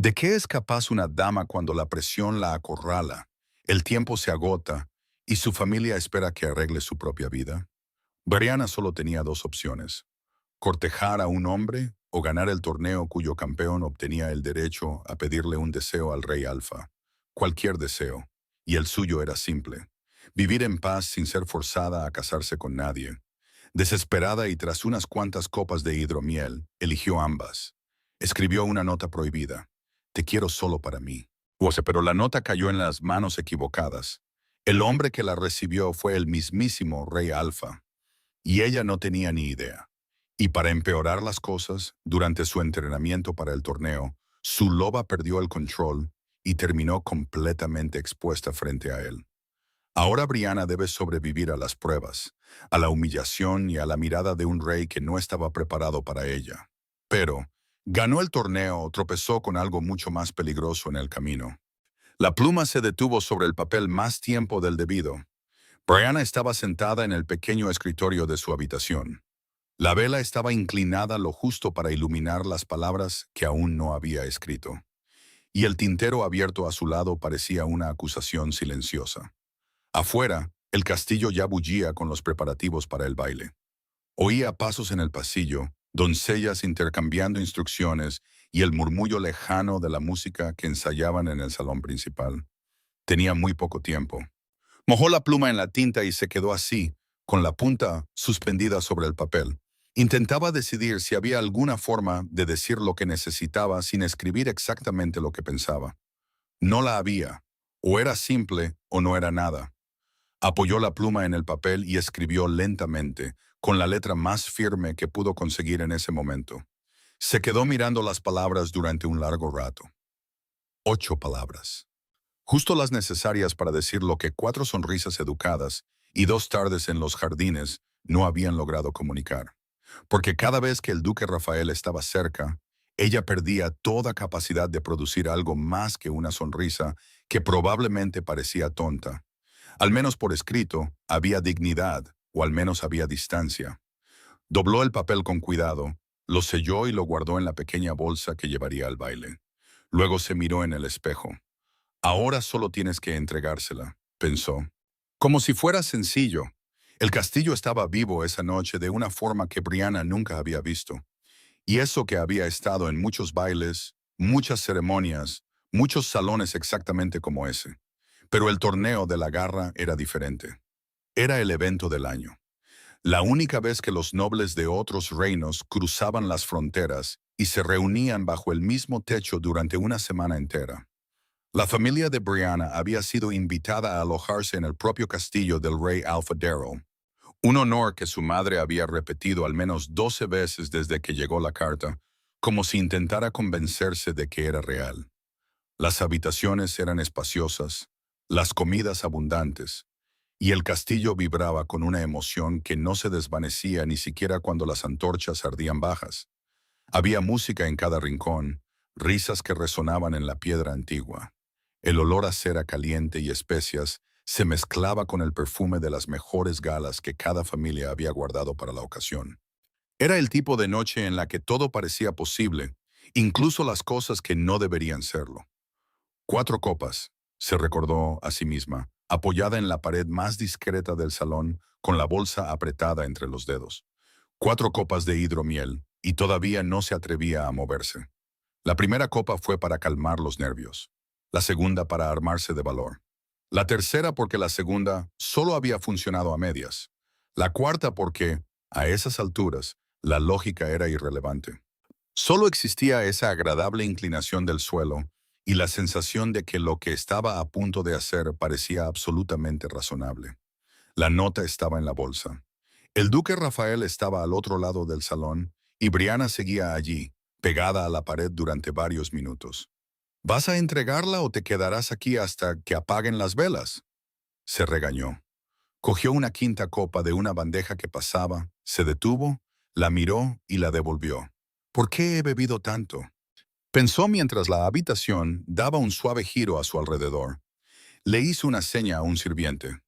¿De qué es capaz una dama cuando la presión la acorrala, el tiempo se agota y su familia espera que arregle su propia vida? Brianna solo tenía dos opciones: cortejar a un hombre o ganar el torneo cuyo campeón obtenía el derecho a pedirle un deseo al rey Alfa. Cualquier deseo. Y el suyo era simple: vivir en paz sin ser forzada a casarse con nadie. Desesperada y tras unas cuantas copas de hidromiel, eligió ambas. Escribió una nota prohibida: te quiero solo para mí. Pero la nota cayó en las manos equivocadas. El hombre que la recibió fue el mismísimo rey Alfa, y ella no tenía ni idea. Y para empeorar las cosas, durante su entrenamiento para el torneo, su loba perdió el control y terminó completamente expuesta frente a él. Ahora Brianna debe sobrevivir a las pruebas, a la humillación y a la mirada de un rey que no estaba preparado para ella. Pero ganó el torneo, tropezó con algo mucho más peligroso en el camino. La pluma se detuvo sobre el papel más tiempo del debido. Brianna estaba sentada en el pequeño escritorio de su habitación. La vela estaba inclinada lo justo para iluminar las palabras que aún no había escrito, y el tintero abierto a su lado parecía una acusación silenciosa. Afuera, el castillo ya bullía con los preparativos para el baile. Oía pasos en el pasillo, doncellas intercambiando instrucciones y el murmullo lejano de la música que ensayaban en el salón principal. Tenía muy poco tiempo. Mojó la pluma en la tinta y se quedó así, con la punta suspendida sobre el papel. Intentaba decidir si había alguna forma de decir lo que necesitaba sin escribir exactamente lo que pensaba. No la había. O era simple o no era nada. Apoyó la pluma en el papel y escribió lentamente, con la letra más firme que pudo conseguir en ese momento. Se quedó mirando las palabras durante un largo rato. 8 palabras. Justo las necesarias para decir lo que 4 sonrisas educadas y 2 tardes en los jardines no habían logrado comunicar. Porque cada vez que el duque Rafael estaba cerca, ella perdía toda capacidad de producir algo más que una sonrisa que probablemente parecía tonta. Al menos por escrito, había dignidad, o al menos había distancia. Dobló el papel con cuidado, lo selló y lo guardó en la pequeña bolsa que llevaría al baile. Luego se miró en el espejo. Ahora solo tienes que entregársela, pensó. Como si fuera sencillo. El castillo estaba vivo esa noche de una forma que Brianna nunca había visto. Y eso que había estado en muchos bailes, muchas ceremonias, muchos salones exactamente como ese. Pero el torneo de la garra era diferente. Era el evento del año. La única vez que los nobles de otros reinos cruzaban las fronteras y se reunían bajo el mismo techo durante una semana entera. La familia de Brianna había sido invitada a alojarse en el propio castillo del rey Alpha Darrell, un honor que su madre había repetido al menos 12 veces desde que llegó la carta, como si intentara convencerse de que era real. Las habitaciones eran espaciosas, las comidas abundantes, y el castillo vibraba con una emoción que no se desvanecía ni siquiera cuando las antorchas ardían bajas. Había música en cada rincón, risas que resonaban en la piedra antigua. El olor a cera caliente y especias se mezclaba con el perfume de las mejores galas que cada familia había guardado para la ocasión. Era el tipo de noche en la que todo parecía posible, incluso las cosas que no deberían serlo. 4 copas, se recordó a sí misma, apoyada en la pared más discreta del salón, con la bolsa apretada entre los dedos. 4 copas de hidromiel, y todavía no se atrevía a moverse. La primera copa fue para calmar los nervios. La segunda para armarse de valor. La tercera porque la segunda solo había funcionado a medias. La cuarta porque, a esas alturas, la lógica era irrelevante. Solo existía esa agradable inclinación del suelo y la sensación de que lo que estaba a punto de hacer parecía absolutamente razonable. La nota estaba en la bolsa. El duque Rafael estaba al otro lado del salón y Brianna seguía allí, pegada a la pared durante varios minutos. ¿Vas a entregarla o te quedarás aquí hasta que apaguen las velas?, se regañó. Cogió una quinta copa de una bandeja que pasaba, se detuvo, la miró y la devolvió. ¿Por qué he bebido tanto?, pensó mientras la habitación daba un suave giro a su alrededor. Le hizo una seña a un sirviente.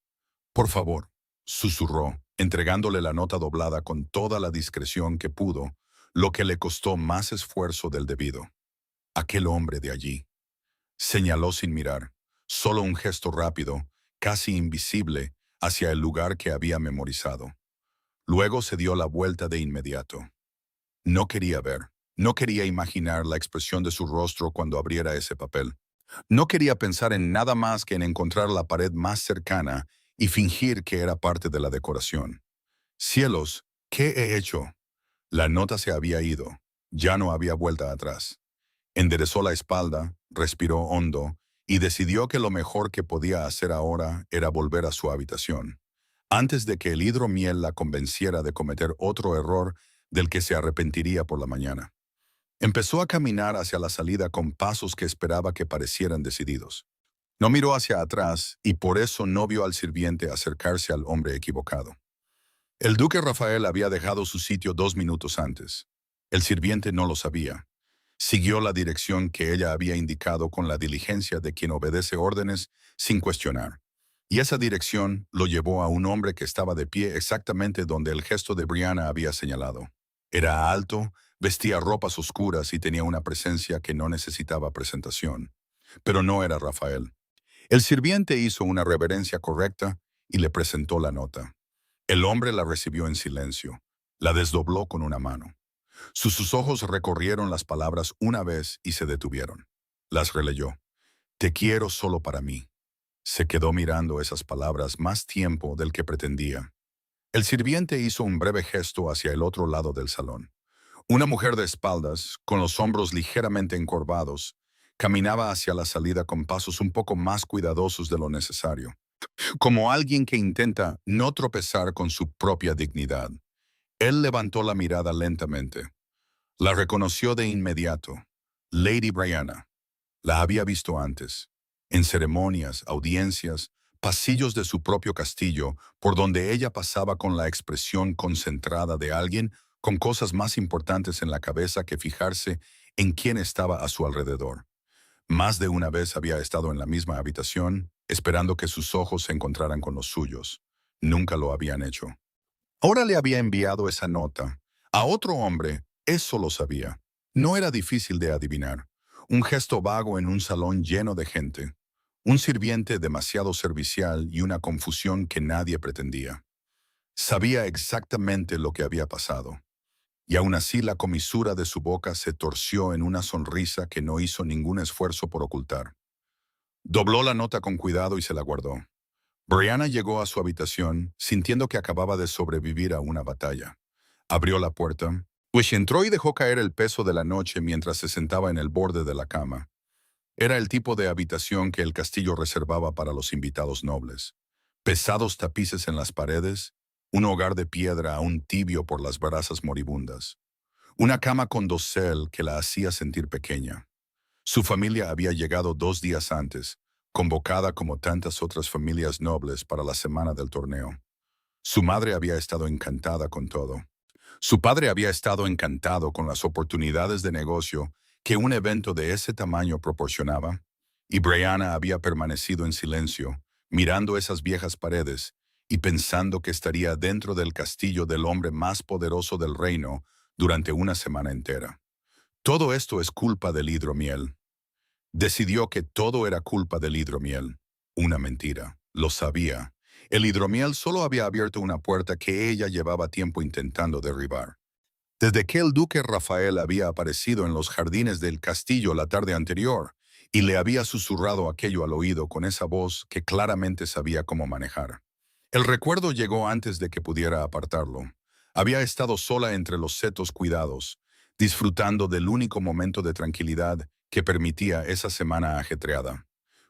«Por favor», susurró, entregándole la nota doblada con toda la discreción que pudo, lo que le costó más esfuerzo del debido. Aquel hombre de allí. Señaló sin mirar, solo un gesto rápido, casi invisible, hacia el lugar que había memorizado. Luego se dio la vuelta de inmediato. No quería ver, no quería imaginar la expresión de su rostro cuando abriera ese papel. No quería pensar en nada más que en encontrar la pared más cercana y fingir que era parte de la decoración. Cielos, ¿qué he hecho? La nota se había ido. Ya no había vuelta atrás. Enderezó la espalda, respiró hondo y decidió que lo mejor que podía hacer ahora era volver a su habitación, antes de que el hidromiel la convenciera de cometer otro error del que se arrepentiría por la mañana. Empezó a caminar hacia la salida con pasos que esperaba que parecieran decididos. No miró hacia atrás y por eso no vio al sirviente acercarse al hombre equivocado. El duque Rafael había dejado su sitio 2 minutos antes. El sirviente no lo sabía. Siguió la dirección que ella había indicado con la diligencia de quien obedece órdenes sin cuestionar. Y esa dirección lo llevó a un hombre que estaba de pie exactamente donde el gesto de Brianna había señalado. Era alto, vestía ropas oscuras y tenía una presencia que no necesitaba presentación. Pero no era Rafael. El sirviente hizo una reverencia correcta y le presentó la nota. El hombre la recibió en silencio. La desdobló con una mano. Sus ojos recorrieron las palabras una vez y se detuvieron. Las releyó. Te quiero solo para mí. Se quedó mirando esas palabras más tiempo del que pretendía. El sirviente hizo un breve gesto hacia el otro lado del salón. Una mujer de espaldas, con los hombros ligeramente encorvados, caminaba hacia la salida con pasos un poco más cuidadosos de lo necesario, como alguien que intenta no tropezar con su propia dignidad. Él levantó la mirada lentamente. La reconoció de inmediato. Lady Brianna. La había visto antes, en ceremonias, audiencias, pasillos de su propio castillo, por donde ella pasaba con la expresión concentrada de alguien con cosas más importantes en la cabeza que fijarse en quién estaba a su alrededor. Más de una vez había estado en la misma habitación, esperando que sus ojos se encontraran con los suyos. Nunca lo habían hecho. Ahora le había enviado esa nota. A otro hombre, eso lo sabía. No era difícil de adivinar. Un gesto vago en un salón lleno de gente. Un sirviente demasiado servicial y una confusión que nadie pretendía. Sabía exactamente lo que había pasado. Y aún así la comisura de su boca se torció en una sonrisa que no hizo ningún esfuerzo por ocultar. Dobló la nota con cuidado y se la guardó. Brianna llegó a su habitación sintiendo que acababa de sobrevivir a una batalla. Abrió la puerta, pues entró y dejó caer el peso de la noche mientras se sentaba en el borde de la cama. Era el tipo de habitación que el castillo reservaba para los invitados nobles. Pesados tapices en las paredes, un hogar de piedra aún tibio por las brasas moribundas. Una cama con dosel que la hacía sentir pequeña. Su familia había llegado 2 días antes, convocada como tantas otras familias nobles para la semana del torneo. Su madre había estado encantada con todo. Su padre había estado encantado con las oportunidades de negocio que un evento de ese tamaño proporcionaba, y Brianna había permanecido en silencio, mirando esas viejas paredes y pensando que estaría dentro del castillo del hombre más poderoso del reino durante una semana entera. Todo esto es culpa del hidromiel. Decidió que todo era culpa del hidromiel. Una mentira. Lo sabía. El hidromiel solo había abierto una puerta que ella llevaba tiempo intentando derribar. Desde que el duque Rafael había aparecido en los jardines del castillo la tarde anterior y le había susurrado aquello al oído con esa voz que claramente sabía cómo manejar. El recuerdo llegó antes de que pudiera apartarlo. Había estado sola entre los setos cuidados, disfrutando del único momento de tranquilidad que permitía esa semana ajetreada,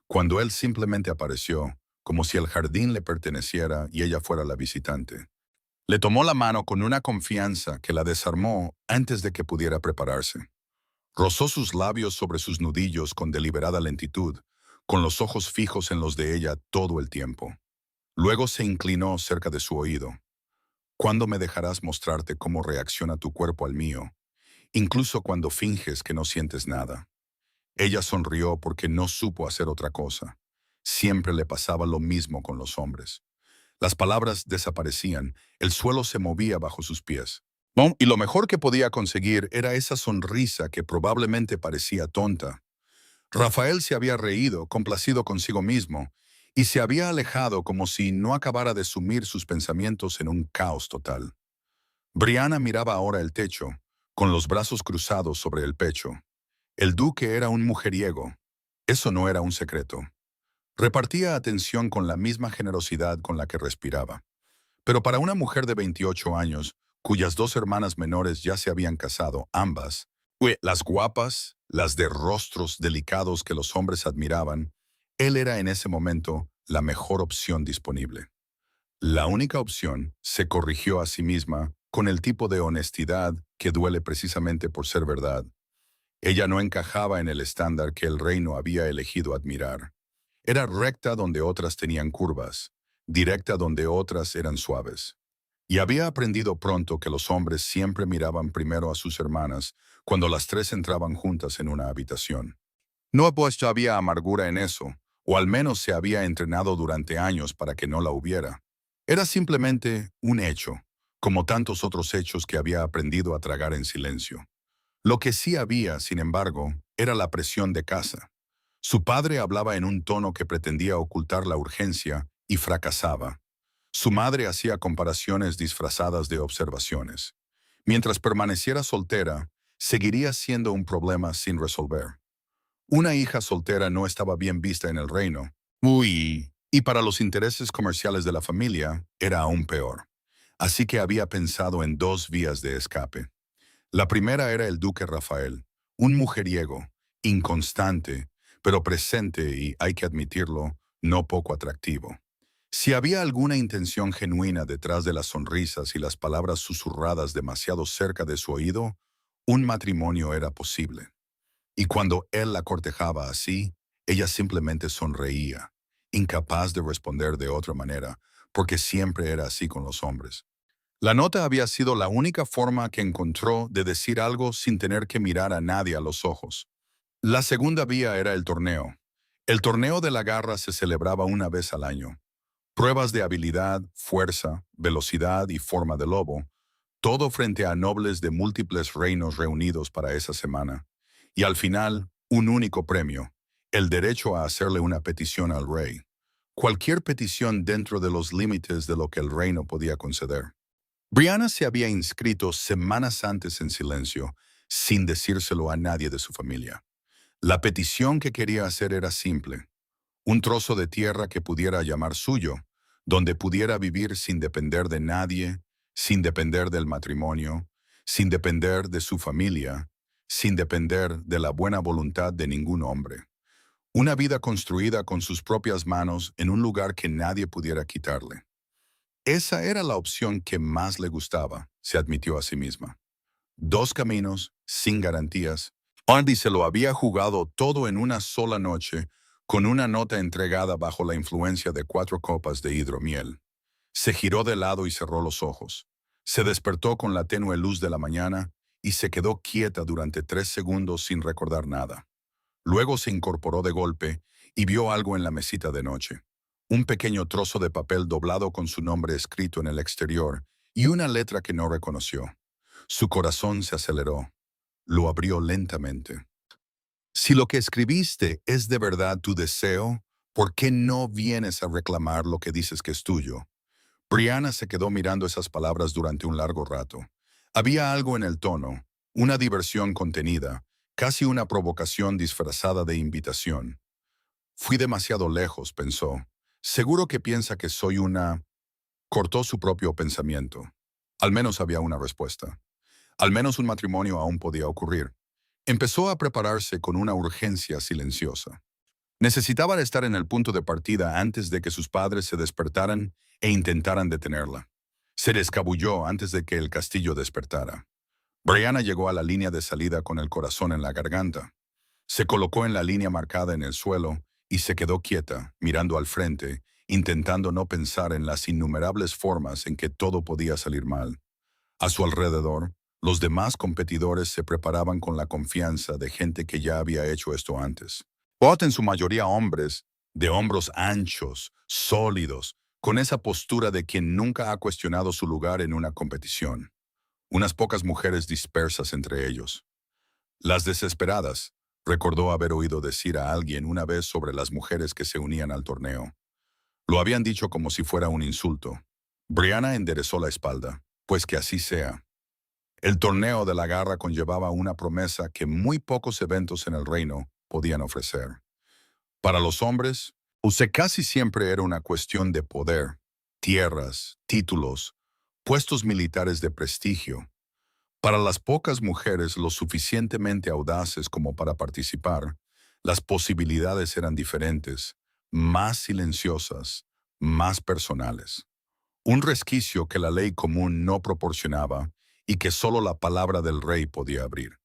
cuando él simplemente apareció, como si el jardín le perteneciera y ella fuera la visitante. Le tomó la mano con una confianza que la desarmó antes de que pudiera prepararse. Rozó sus labios sobre sus nudillos con deliberada lentitud, con los ojos fijos en los de ella todo el tiempo. Luego se inclinó cerca de su oído. ¿Cuándo me dejarás mostrarte cómo reacciona tu cuerpo al mío, incluso cuando finges que no sientes nada? Ella sonrió porque no supo hacer otra cosa. Siempre le pasaba lo mismo con los hombres. Las palabras desaparecían, el suelo se movía bajo sus pies. ¿No? Y lo mejor que podía conseguir era esa sonrisa que probablemente parecía tonta. Rafael se había reído, complacido consigo mismo, y se había alejado como si no acabara de sumir sus pensamientos en un caos total. Brianna miraba ahora el techo, con los brazos cruzados sobre el pecho. El duque era un mujeriego. Eso no era un secreto. Repartía atención con la misma generosidad con la que respiraba. Pero para una mujer de 28 años, cuyas dos hermanas menores ya se habían casado, ambas, las guapas, las de rostros delicados que los hombres admiraban, él era en ese momento la mejor opción disponible. La única opción se corrigió a sí misma con el tipo de honestidad que duele precisamente por ser verdad. Ella no encajaba en el estándar que el reino había elegido admirar. Era recta donde otras tenían curvas, directa donde otras eran suaves. Y había aprendido pronto que los hombres siempre miraban primero a sus hermanas cuando las tres entraban juntas en una habitación. No pues había amargura en eso, o al menos se había entrenado durante años para que no la hubiera. Era simplemente un hecho, como tantos otros hechos que había aprendido a tragar en silencio. Lo que sí había, sin embargo, era la presión de casa. Su padre hablaba en un tono que pretendía ocultar la urgencia y fracasaba. Su madre hacía comparaciones disfrazadas de observaciones. Mientras permaneciera soltera, seguiría siendo un problema sin resolver. Una hija soltera no estaba bien vista en el reino. Y para los intereses comerciales de la familia, era aún peor. Así que había pensado en dos vías de escape. La primera era el duque Rafael, un mujeriego, inconstante, pero presente y, hay que admitirlo, no poco atractivo. Si había alguna intención genuina detrás de las sonrisas y las palabras susurradas demasiado cerca de su oído, un matrimonio era posible. Y cuando él la cortejaba así, ella simplemente sonreía, incapaz de responder de otra manera, porque siempre era así con los hombres. La nota había sido la única forma que encontró de decir algo sin tener que mirar a nadie a los ojos. La segunda vía era el torneo. El torneo de la garra se celebraba una vez al año. Pruebas de habilidad, fuerza, velocidad y forma de lobo, todo frente a nobles de múltiples reinos reunidos para esa semana. Y al final, un único premio, el derecho a hacerle una petición al rey. Cualquier petición dentro de los límites de lo que el reino podía conceder. Brianna se había inscrito semanas antes en silencio, sin decírselo a nadie de su familia. La petición que quería hacer era simple: un trozo de tierra que pudiera llamar suyo, donde pudiera vivir sin depender de nadie, sin depender del matrimonio, sin depender de su familia, sin depender de la buena voluntad de ningún hombre. Una vida construida con sus propias manos en un lugar que nadie pudiera quitarle. Esa era la opción que más le gustaba, se admitió a sí misma. Dos caminos, sin garantías. Andy se lo había jugado todo en una sola noche, con una nota entregada bajo la influencia de 4 copas de hidromiel. Se giró de lado y cerró los ojos. Se despertó con la tenue luz de la mañana y se quedó quieta durante 3 segundos sin recordar nada. Luego se incorporó de golpe y vio algo en la mesita de noche. Un pequeño trozo de papel doblado con su nombre escrito en el exterior y una letra que no reconoció. Su corazón se aceleró. Lo abrió lentamente. Si lo que escribiste es de verdad tu deseo, ¿por qué no vienes a reclamar lo que dices que es tuyo? Brianna se quedó mirando esas palabras durante un largo rato. Había algo en el tono, una diversión contenida, casi una provocación disfrazada de invitación. Fui demasiado lejos, pensó. Seguro que piensa que soy una... Cortó su propio pensamiento. Al menos había una respuesta. Al menos un matrimonio aún podía ocurrir. Empezó a prepararse con una urgencia silenciosa. Necesitaba estar en el punto de partida antes de que sus padres se despertaran e intentaran detenerla. Se escabulló antes de que el castillo despertara. Brianna llegó a la línea de salida con el corazón en la garganta. Se colocó en la línea marcada en el suelo y se quedó quieta, mirando al frente, intentando no pensar en las innumerables formas en que todo podía salir mal. A su alrededor, los demás competidores se preparaban con la confianza de gente que ya había hecho esto antes. Bot en su mayoría hombres, de hombros anchos, sólidos, con esa postura de quien nunca ha cuestionado su lugar en una competición. unas pocas mujeres dispersas entre ellos. Las desesperadas, recordó haber oído decir a alguien una vez sobre las mujeres que se unían al torneo. Lo habían dicho como si fuera un insulto. Brianna enderezó la espalda. Pues que así sea. El torneo de la garra conllevaba una promesa que muy pocos eventos en el reino podían ofrecer. Para los hombres, casi siempre era una cuestión de poder, tierras, títulos, puestos militares de prestigio. Para las pocas mujeres lo suficientemente audaces como para participar, las posibilidades eran diferentes, más silenciosas, más personales. Un resquicio que la ley común no proporcionaba y que solo la palabra del rey podía abrir.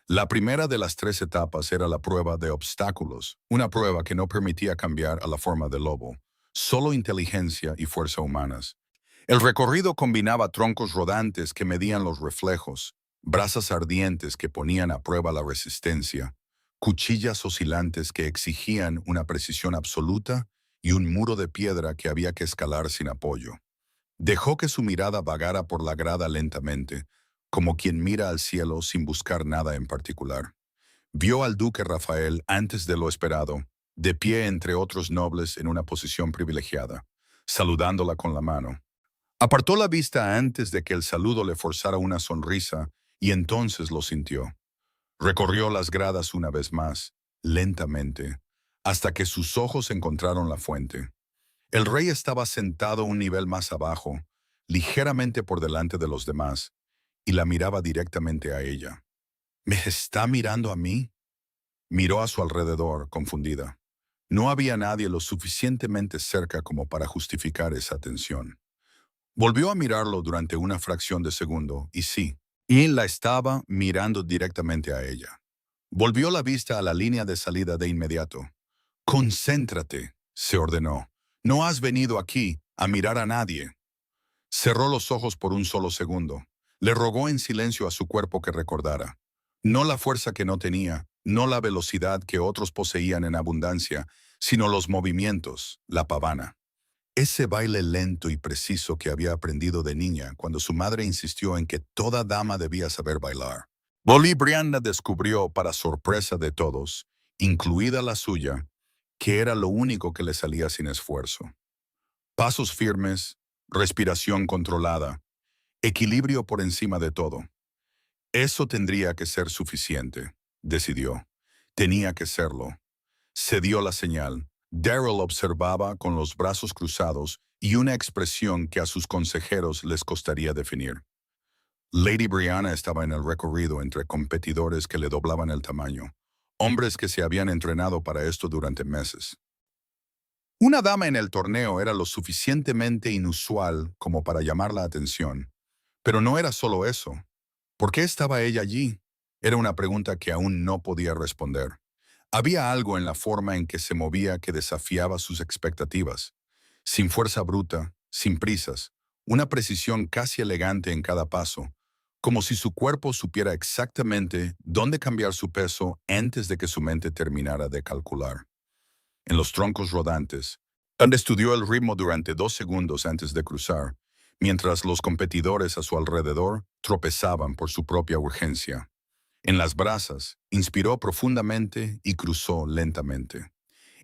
La primera de las 3 etapas era la prueba de obstáculos, una prueba que no permitía cambiar a la forma del lobo, solo inteligencia y fuerza humanas. El recorrido combinaba troncos rodantes que medían los reflejos, brasas ardientes que ponían a prueba la resistencia, cuchillas oscilantes que exigían una precisión absoluta y un muro de piedra que había que escalar sin apoyo. Dejó que su mirada vagara por la grada lentamente, como quien mira al cielo sin buscar nada en particular. Vio al duque Rafael antes de lo esperado, de pie entre otros nobles en una posición privilegiada, saludándola con la mano. Apartó la vista antes de que el saludo le forzara una sonrisa y entonces lo sintió. Recorrió las gradas una vez más, lentamente, hasta que sus ojos encontraron la fuente. El rey estaba sentado un nivel más abajo, ligeramente por delante de los demás, y la miraba directamente a ella. ¿Me está mirando a mí? Miró a su alrededor, confundida. No había nadie lo suficientemente cerca como para justificar esa atención. Volvió a mirarlo durante una fracción de segundo, y sí, él la estaba mirando directamente a ella. Volvió la vista a la línea de salida de inmediato. «Concéntrate», se ordenó. «No has venido aquí a mirar a nadie». Cerró los ojos por un solo segundo. Le rogó en silencio a su cuerpo que recordara. No la fuerza que no tenía, no la velocidad que otros poseían en abundancia, sino los movimientos, la pavana. Ese baile lento y preciso que había aprendido de niña cuando su madre insistió en que toda dama debía saber bailar. Brianna descubrió, para sorpresa de todos, incluida la suya, que era lo único que le salía sin esfuerzo. Pasos firmes, respiración controlada, equilibrio por encima de todo. Eso tendría que ser suficiente, decidió. Tenía que serlo. Se dio la señal. Darrell observaba con los brazos cruzados y una expresión que a sus consejeros les costaría definir. Lady Brianna estaba en el recorrido entre competidores que le doblaban el tamaño, hombres que se habían entrenado para esto durante meses. Una dama en el torneo era lo suficientemente inusual como para llamar la atención, pero no era solo eso. ¿Por qué estaba ella allí? Era una pregunta que aún no podía responder. Había algo en la forma en que se movía que desafiaba sus expectativas. Sin fuerza bruta, sin prisas, una precisión casi elegante en cada paso, como si su cuerpo supiera exactamente dónde cambiar su peso antes de que su mente terminara de calcular. En los troncos rodantes, Tan estudió el ritmo durante 2 segundos antes de cruzar, mientras los competidores a su alrededor tropezaban por su propia urgencia. En las brasas, inspiró profundamente y cruzó lentamente.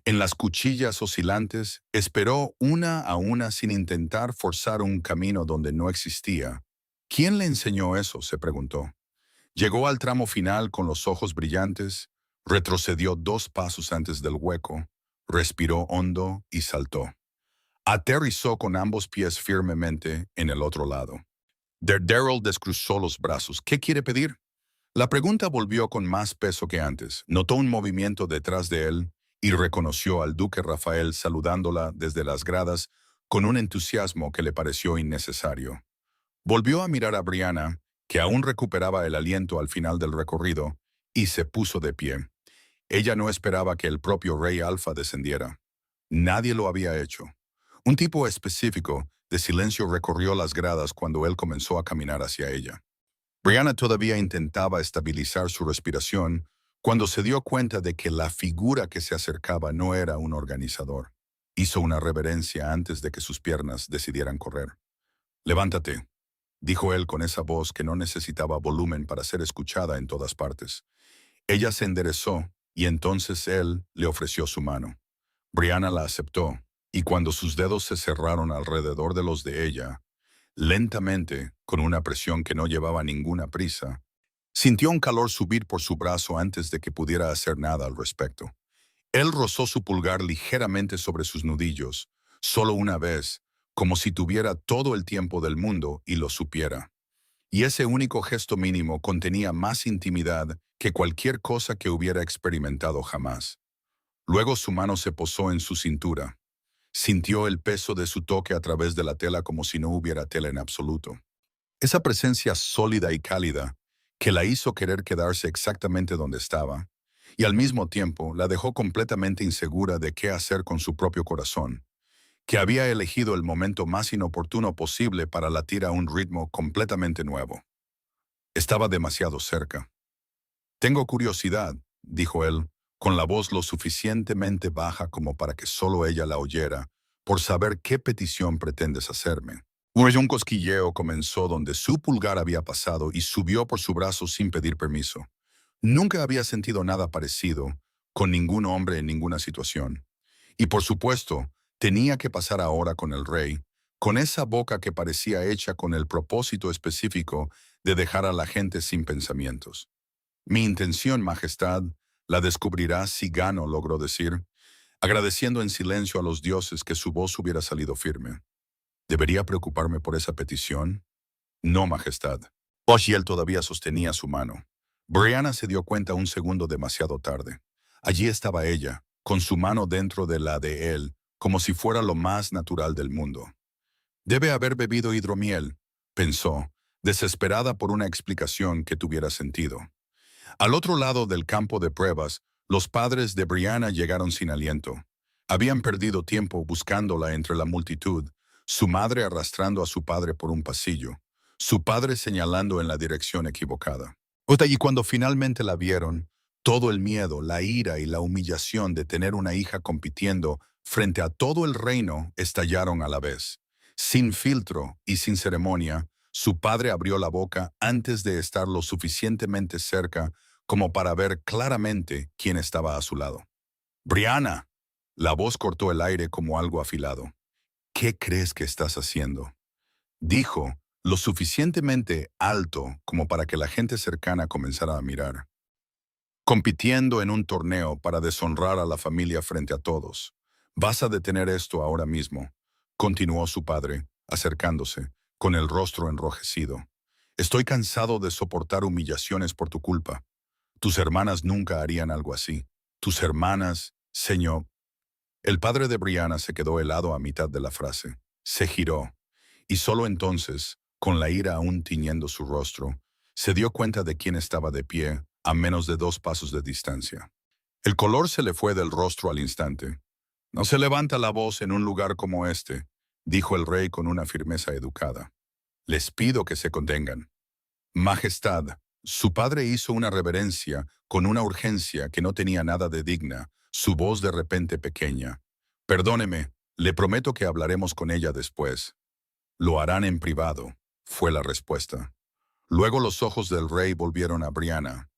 En las cuchillas oscilantes, esperó una a una sin intentar forzar un camino donde no existía. ¿Quién le enseñó eso?, se preguntó. Llegó al tramo final con los ojos brillantes, retrocedió 2 pasos antes del hueco, respiró hondo y saltó. Aterrizó con ambos pies firmemente en el otro lado. Darrell descruzó los brazos. ¿Qué quiere pedir? La pregunta volvió con más peso que antes. Notó un movimiento detrás de él y reconoció al duque Rafael saludándola desde las gradas con un entusiasmo que le pareció innecesario. Volvió a mirar a Brianna, que aún recuperaba el aliento al final del recorrido, y se puso de pie. Ella no esperaba que el propio Rey Alfa descendiera. Nadie lo había hecho. Un tipo específico de silencio recorrió las gradas cuando él comenzó a caminar hacia ella. Brianna todavía intentaba estabilizar su respiración cuando se dio cuenta de que la figura que se acercaba no era un organizador. Hizo una reverencia antes de que sus piernas decidieran correr. «Levántate», dijo él con esa voz que no necesitaba volumen para ser escuchada en todas partes. Ella se enderezó y entonces él le ofreció su mano. Brianna la aceptó, y cuando sus dedos se cerraron alrededor de los de ella, lentamente, con una presión que no llevaba ninguna prisa, sintió un calor subir por su brazo antes de que pudiera hacer nada al respecto. Él rozó su pulgar ligeramente sobre sus nudillos, solo una vez, como si tuviera todo el tiempo del mundo y lo supiera. Y ese único gesto mínimo contenía más intimidad que cualquier cosa que hubiera experimentado jamás. Luego su mano se posó en su cintura. Sintió el peso de su toque a través de la tela como si no hubiera tela en absoluto. Esa presencia sólida y cálida que la hizo querer quedarse exactamente donde estaba, y al mismo tiempo la dejó completamente insegura de qué hacer con su propio corazón, que había elegido el momento más inoportuno posible para latir a un ritmo completamente nuevo. Estaba demasiado cerca. «Tengo curiosidad», dijo él, con la voz lo suficientemente baja como para que solo ella la oyera, «por saber qué petición pretendes hacerme». Un cosquilleo comenzó donde su pulgar había pasado y subió por su brazo sin pedir permiso. Nunca había sentido nada parecido con ningún hombre en ninguna situación. Y por supuesto, tenía que pasar ahora con el rey, con esa boca que parecía hecha con el propósito específico de dejar a la gente sin pensamientos. «Mi intención, Majestad, la descubrirá si gano», logró decir, agradeciendo en silencio a los dioses que su voz hubiera salido firme. «¿Debería preocuparme por esa petición?» «No, Majestad». Y él todavía sostenía su mano. Brianna se dio cuenta un segundo demasiado tarde. Allí estaba ella, con su mano dentro de la de él, como si fuera lo más natural del mundo. «Debe haber bebido hidromiel», pensó, desesperada por una explicación que tuviera sentido. Al otro lado del campo de pruebas, los padres de Brianna llegaron sin aliento. Habían perdido tiempo buscándola entre la multitud, su madre arrastrando a su padre por un pasillo, su padre señalando en la dirección equivocada. Y cuando finalmente la vieron, todo el miedo, la ira y la humillación de tener una hija compitiendo frente a todo el reino estallaron a la vez. Sin filtro y sin ceremonia, su padre abrió la boca antes de estar lo suficientemente cerca como para ver claramente quién estaba a su lado. «Brianna». La voz cortó el aire como algo afilado. «¿Qué crees que estás haciendo?», dijo, lo suficientemente alto como para que la gente cercana comenzara a mirar. «Compitiendo en un torneo para deshonrar a la familia frente a todos. Vas a detener esto ahora mismo», continuó su padre, acercándose, con el rostro enrojecido. «Estoy cansado de soportar humillaciones por tu culpa. Tus hermanas nunca harían algo así. Tus hermanas, señor». El padre de Brianna se quedó helado a mitad de la frase. Se giró, y solo entonces, con la ira aún tiñendo su rostro, se dio cuenta de quién estaba de pie a menos de 2 pasos de distancia. El color se le fue del rostro al instante. «No se levanta la voz en un lugar como este», dijo el rey con una firmeza educada. «Les pido que se contengan». «Majestad». Su padre hizo una reverencia con una urgencia que no tenía nada de digna, su voz de repente pequeña. «Perdóneme, le prometo que hablaremos con ella después». «Lo harán en privado», fue la respuesta. Luego los ojos del rey volvieron a Brianna.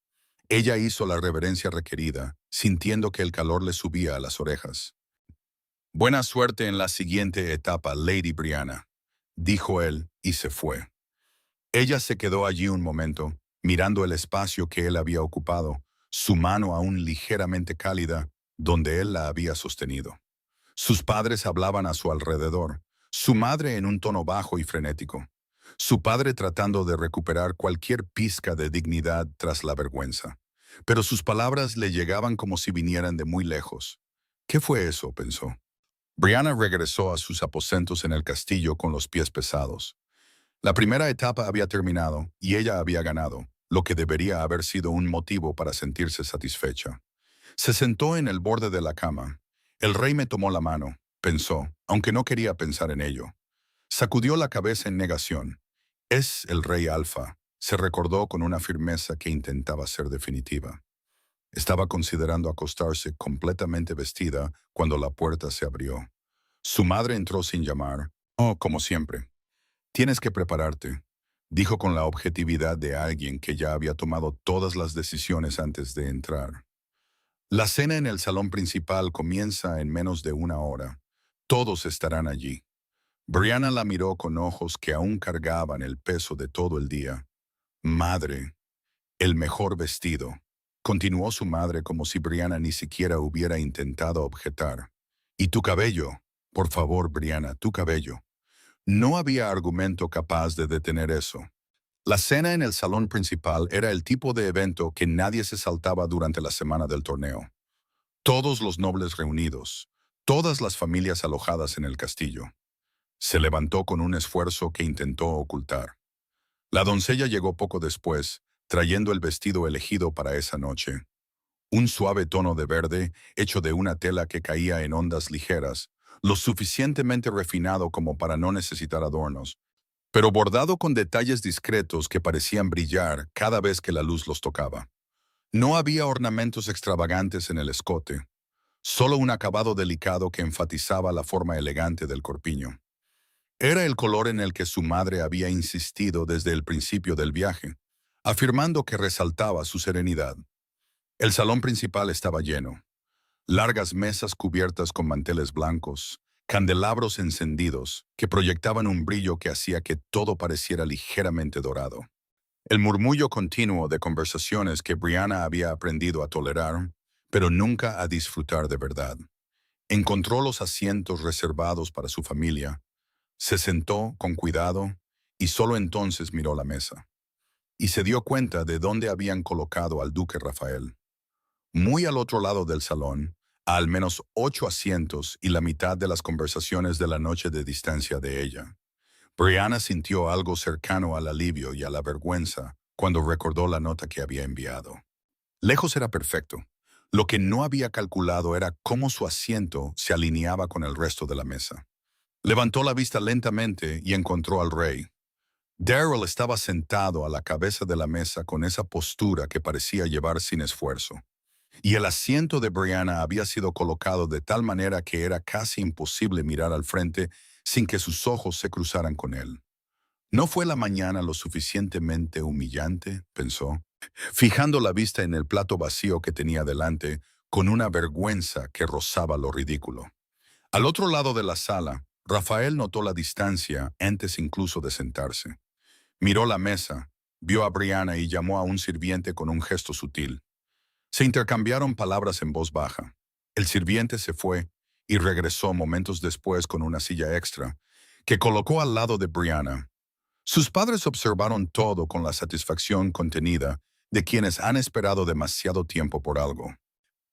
Ella hizo la reverencia requerida, sintiendo que el calor le subía a las orejas. «Buena suerte en la siguiente etapa, Lady Brianna», dijo él, y se fue. Ella se quedó allí un momento, mirando el espacio que él había ocupado, su mano aún ligeramente cálida, donde él la había sostenido. Sus padres hablaban a su alrededor, su madre en un tono bajo y frenético, su padre tratando de recuperar cualquier pizca de dignidad tras la vergüenza. Pero sus palabras le llegaban como si vinieran de muy lejos. «¿Qué fue eso?», pensó. Brianna regresó a sus aposentos en el castillo con los pies pesados. La primera etapa había terminado y ella había ganado, lo que debería haber sido un motivo para sentirse satisfecha. Se sentó en el borde de la cama. «El rey me tomó la mano», pensó, aunque no quería pensar en ello. Sacudió la cabeza en negación. «Es el rey Alfa», se recordó con una firmeza que intentaba ser definitiva. Estaba considerando acostarse completamente vestida cuando la puerta se abrió. Su madre entró sin llamar. «Oh, como siempre. Tienes que prepararte». dijo con la objetividad de alguien que ya había tomado todas las decisiones antes de entrar. La cena en el salón principal comienza en menos de una hora. Todos estarán allí. Brianna la miró con ojos que aún cargaban el peso de todo el día. Madre, el mejor vestido. Continuó su madre como si Brianna ni siquiera hubiera intentado objetar. ¿Y tu cabello? Por favor, Brianna, tu cabello. No había argumento capaz de detener eso. La cena en el salón principal era el tipo de evento que nadie se saltaba durante la semana del torneo. Todos los nobles reunidos, todas las familias alojadas en el castillo. Se levantó con un esfuerzo que intentó ocultar. La doncella llegó poco después, trayendo el vestido elegido para esa noche. Un suave tono de verde, hecho de una tela que caía en ondas ligeras, lo suficientemente refinado como para no necesitar adornos, pero bordado con detalles discretos que parecían brillar cada vez que la luz los tocaba. No había ornamentos extravagantes en el escote, solo un acabado delicado que enfatizaba la forma elegante del corpiño. Era el color en el que su madre había insistido desde el principio del viaje, afirmando que resaltaba su serenidad. El salón principal estaba lleno. Largas mesas cubiertas con manteles blancos, candelabros encendidos que proyectaban un brillo que hacía que todo pareciera ligeramente dorado. El murmullo continuo de conversaciones que Brianna había aprendido a tolerar, pero nunca a disfrutar de verdad. Encontró los asientos reservados para su familia, se sentó con cuidado y solo entonces miró la mesa. Y se dio cuenta de dónde habían colocado al duque Rafael. Muy al otro lado del salón, a al menos 8 asientos y la mitad de las conversaciones de la noche de distancia de ella. Brianna sintió algo cercano al alivio y a la vergüenza cuando recordó la nota que había enviado. Lejos era perfecto. Lo que no había calculado era cómo su asiento se alineaba con el resto de la mesa. Levantó la vista lentamente y encontró al rey. Darrell estaba sentado a la cabeza de la mesa con esa postura que parecía llevar sin esfuerzo. Y el asiento de Brianna había sido colocado de tal manera que era casi imposible mirar al frente sin que sus ojos se cruzaran con él. ¿No fue la mañana lo suficientemente humillante?, pensó, fijando la vista en el plato vacío que tenía delante, con una vergüenza que rozaba lo ridículo. Al otro lado de la sala, Rafael notó la distancia antes incluso de sentarse. Miró la mesa, vio a Brianna y llamó a un sirviente con un gesto sutil. Se intercambiaron palabras en voz baja. El sirviente se fue y regresó momentos después con una silla extra, que colocó al lado de Brianna. Sus padres observaron todo con la satisfacción contenida de quienes han esperado demasiado tiempo por algo.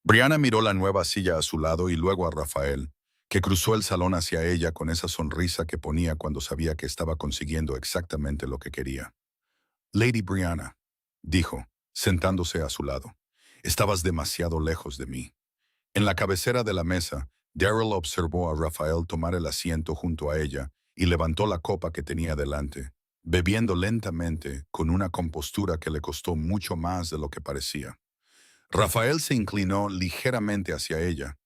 Brianna miró la nueva silla a su lado y luego a Rafael, que cruzó el salón hacia ella con esa sonrisa que ponía cuando sabía que estaba consiguiendo exactamente lo que quería. Lady Brianna, dijo, sentándose a su lado, estabas demasiado lejos de mí. En la cabecera de la mesa, Darrell observó a Rafael tomar el asiento junto a ella y levantó la copa que tenía delante, bebiendo lentamente con una compostura que le costó mucho más de lo que parecía. Rafael se inclinó ligeramente hacia ella.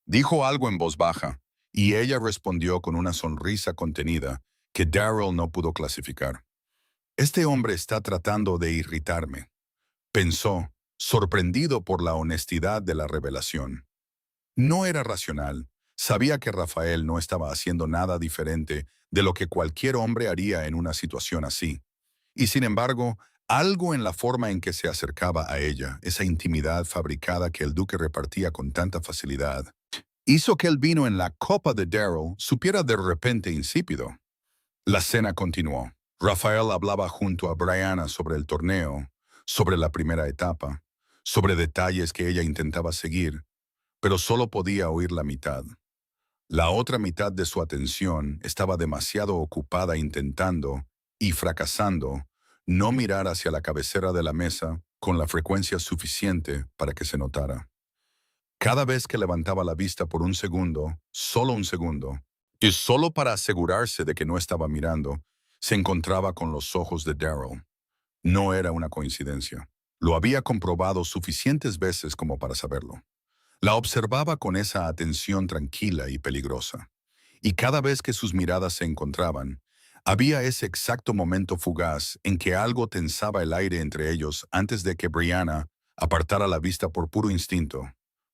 Dijo algo en voz baja, y ella respondió con una sonrisa contenida que Darrell no pudo clasificar. Este hombre está tratando de irritarme, pensó, sorprendido por la honestidad de la revelación. No era racional. Sabía que Rafael no estaba haciendo nada diferente de lo que cualquier hombre haría en una situación así. Y sin embargo, algo en la forma en que se acercaba a ella, esa intimidad fabricada que el duque repartía con tanta facilidad, hizo que el vino en la copa de Darrell supiera de repente insípido. La cena continuó. Rafael hablaba junto a Brianna sobre el torneo, sobre la primera etapa, sobre detalles que ella intentaba seguir, pero solo podía oír la mitad. La otra mitad de su atención estaba demasiado ocupada intentando, y fracasando, no mirar hacia la cabecera de la mesa con la frecuencia suficiente para que se notara. Cada vez que levantaba la vista por un segundo, solo un segundo, y solo para asegurarse de que no estaba mirando, se encontraba con los ojos de Darrell. No era una coincidencia. Lo había comprobado suficientes veces como para saberlo. La observaba con esa atención tranquila y peligrosa. Y cada vez que sus miradas se encontraban, Había ese exacto momento fugaz en que algo tensaba el aire entre ellos antes de que Brianna apartara la vista por puro instinto.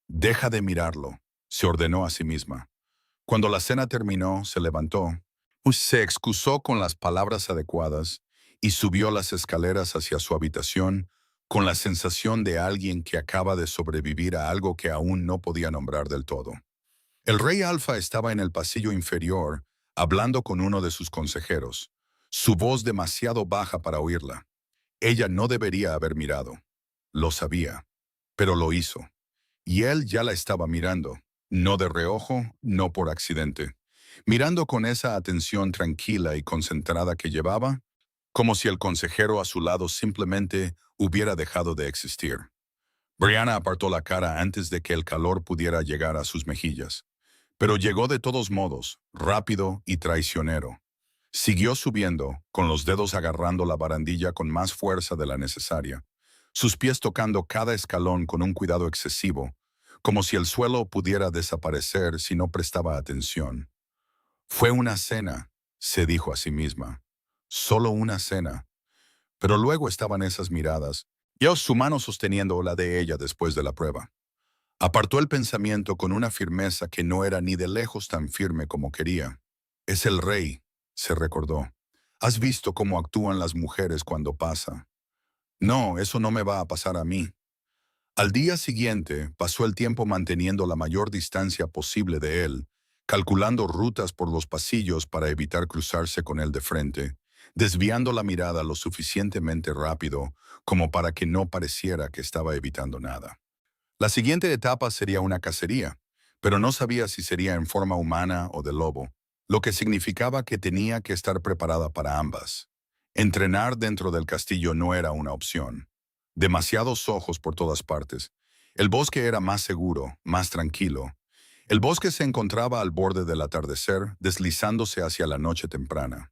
«Deja de mirarlo», se ordenó a sí misma. Cuando la cena terminó, se levantó, se excusó con las palabras adecuadas y subió las escaleras hacia su habitación con la sensación de alguien que acaba de sobrevivir a algo que aún no podía nombrar del todo. El rey Alfa estaba en el pasillo inferior, hablando con uno de sus consejeros, su voz demasiado baja para oírla. Ella no debería haber mirado. Lo sabía, pero lo hizo. Y él ya la estaba mirando, no de reojo, no por accidente, mirando con esa atención tranquila y concentrada que llevaba, como si el consejero a su lado simplemente hubiera dejado de existir. Brianna apartó la cara antes de que el calor pudiera llegar a sus mejillas. Pero llegó de todos modos, rápido y traicionero. Siguió subiendo, con los dedos agarrando la barandilla con más fuerza de la necesaria, sus pies tocando cada escalón con un cuidado excesivo, como si el suelo pudiera desaparecer si no prestaba atención. Fue una cena, se dijo a sí misma. Solo una cena. Pero luego estaban esas miradas, y su mano sosteniendo la de ella después de la prueba. Apartó el pensamiento con una firmeza que no era ni de lejos tan firme como quería. «Es el rey», se recordó. «¿Has visto cómo actúan las mujeres cuando pasa?» «No, eso no me va a pasar a mí». Al día siguiente, pasó el tiempo manteniendo la mayor distancia posible de él, calculando rutas por los pasillos para evitar cruzarse con él de frente, desviando la mirada lo suficientemente rápido como para que no pareciera que estaba evitando nada. La siguiente etapa sería una cacería, pero no sabía si sería en forma humana o de lobo, lo que significaba que tenía que estar preparada para ambas. Entrenar dentro del castillo no era una opción. Demasiados ojos por todas partes. El bosque era más seguro, más tranquilo. El bosque se encontraba al borde del atardecer, deslizándose hacia la noche temprana.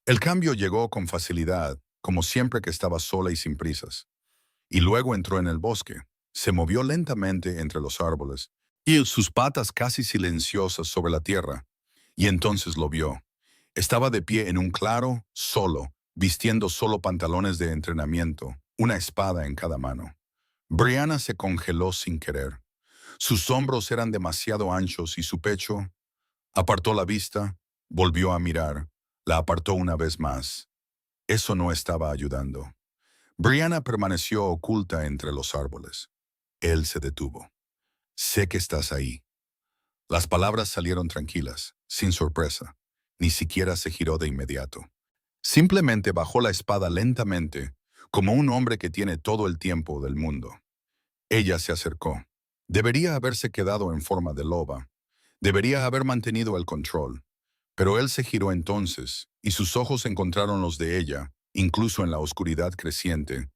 El cambio llegó con facilidad, como siempre que estaba sola y sin prisas. Y luego entró en el bosque. Se movió lentamente entre los árboles, y sus patas casi silenciosas sobre la tierra. Y entonces lo vio. Estaba de pie en un claro, solo, vistiendo solo pantalones de entrenamiento, una espada en cada mano. Brianna se congeló sin querer. Sus hombros eran demasiado anchos y su pecho. Apartó la vista, volvió a mirar, la apartó una vez más. Eso no estaba ayudando. Brianna permaneció oculta entre los árboles. Él se detuvo. «Sé que estás ahí». Las palabras salieron tranquilas, sin sorpresa. Ni siquiera se giró de inmediato. Simplemente bajó la espada lentamente, como un hombre que tiene todo el tiempo del mundo. Ella se acercó. Debería haberse quedado en forma de loba. Debería haber mantenido el control. Pero él se giró entonces, y sus ojos encontraron los de ella, incluso en la oscuridad creciente,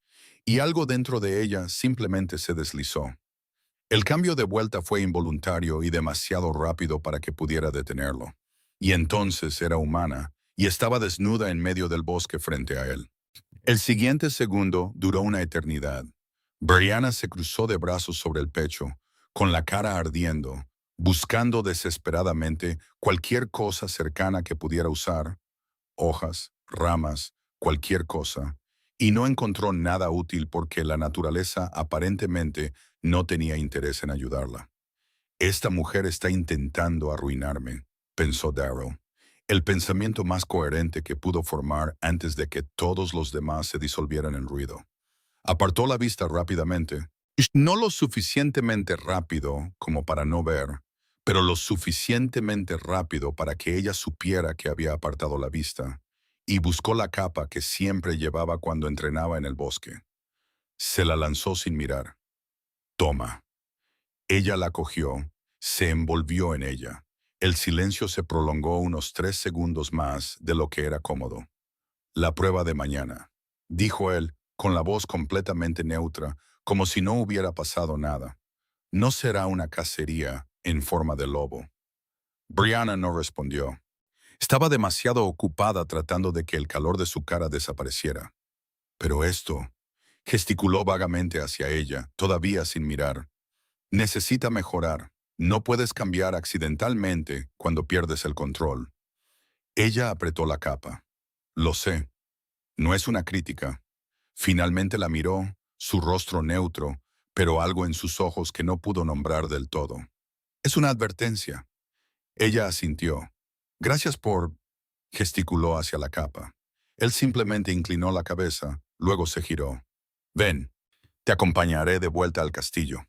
y algo dentro de ella simplemente se deslizó. El cambio de vuelta fue involuntario y demasiado rápido para que pudiera detenerlo. Y entonces era humana, y estaba desnuda en medio del bosque frente a él. El siguiente segundo duró una eternidad. Brianna se cruzó de brazos sobre el pecho, con la cara ardiendo, buscando desesperadamente cualquier cosa cercana que pudiera usar, hojas, ramas, cualquier cosa, y no encontró nada útil porque la naturaleza aparentemente no tenía interés en ayudarla. «Esta mujer está intentando arruinarme», pensó Darrow, el pensamiento más coherente que pudo formar antes de que todos los demás se disolvieran en ruido. Apartó la vista rápidamente, no lo suficientemente rápido como para no ver, pero lo suficientemente rápido para que ella supiera que había apartado la vista, y buscó la capa que siempre llevaba cuando entrenaba en el bosque. Se la lanzó sin mirar. «Toma». Ella la cogió, se envolvió en ella. El silencio se prolongó unos 3 segundos más de lo que era cómodo. «La prueba de mañana», dijo él, con la voz completamente neutra, como si no hubiera pasado nada. «No será una cacería en forma de lobo». Brianna no respondió. Estaba demasiado ocupada tratando de que el calor de su cara desapareciera. «Pero esto», gesticuló vagamente hacia ella, todavía sin mirar. «Necesita mejorar. No puedes cambiar accidentalmente cuando pierdes el control». Ella apretó la capa. Lo sé, no es una crítica. Finalmente la miró, su rostro neutro, pero algo en sus ojos que no pudo nombrar del todo. Es una advertencia. Ella asintió. Gracias por... gesticuló hacia la capa. Él simplemente inclinó la cabeza, luego se giró. Ven, te acompañaré de vuelta al castillo.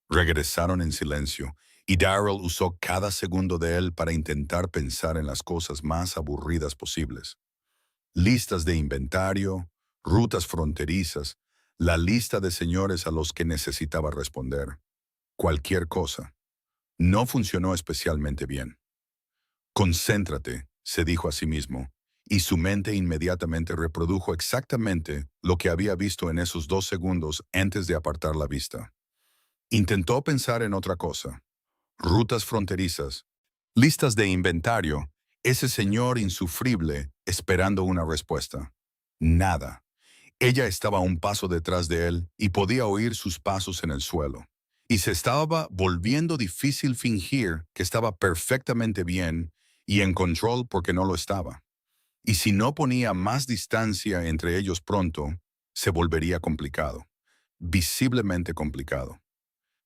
Regresaron en silencio, y Darrell usó cada segundo de él para intentar pensar en las cosas más aburridas posibles. Listas de inventario, rutas fronterizas, la lista de señores a los que necesitaba responder. Cualquier cosa. No funcionó especialmente bien. Concéntrate, se dijo a sí mismo, y su mente inmediatamente reprodujo exactamente lo que había visto en esos 2 segundos antes de apartar la vista. Intentó pensar en otra cosa. Rutas fronterizas, listas de inventario, ese señor insufrible esperando una respuesta. Nada. Ella estaba a un paso detrás de él y podía oír sus pasos en el suelo. Y se estaba volviendo difícil fingir que estaba perfectamente bien y en control porque no lo estaba. Y si no ponía más distancia entre ellos pronto, se volvería complicado. Visiblemente complicado.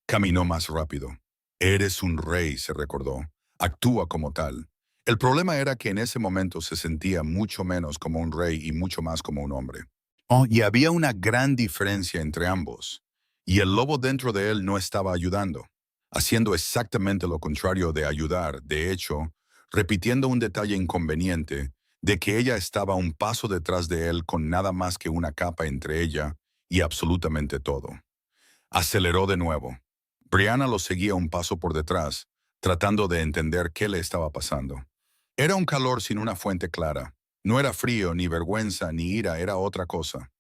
Caminó más rápido. Eres un rey, se recordó. Actúa como tal. El problema era que en ese momento se sentía mucho menos como un rey y mucho más como un hombre. Oh, y había una gran diferencia entre ambos. Y el lobo dentro de él no estaba ayudando, haciendo exactamente lo contrario de ayudar, de hecho, repitiendo un detalle inconveniente de que ella estaba un paso detrás de él con nada más que una capa entre ella y absolutamente todo. Aceleró de nuevo. Brianna lo seguía un paso por detrás, tratando de entender qué le estaba pasando. Era un calor sin una fuente clara. No era frío, ni vergüenza, ni ira, era otra cosa.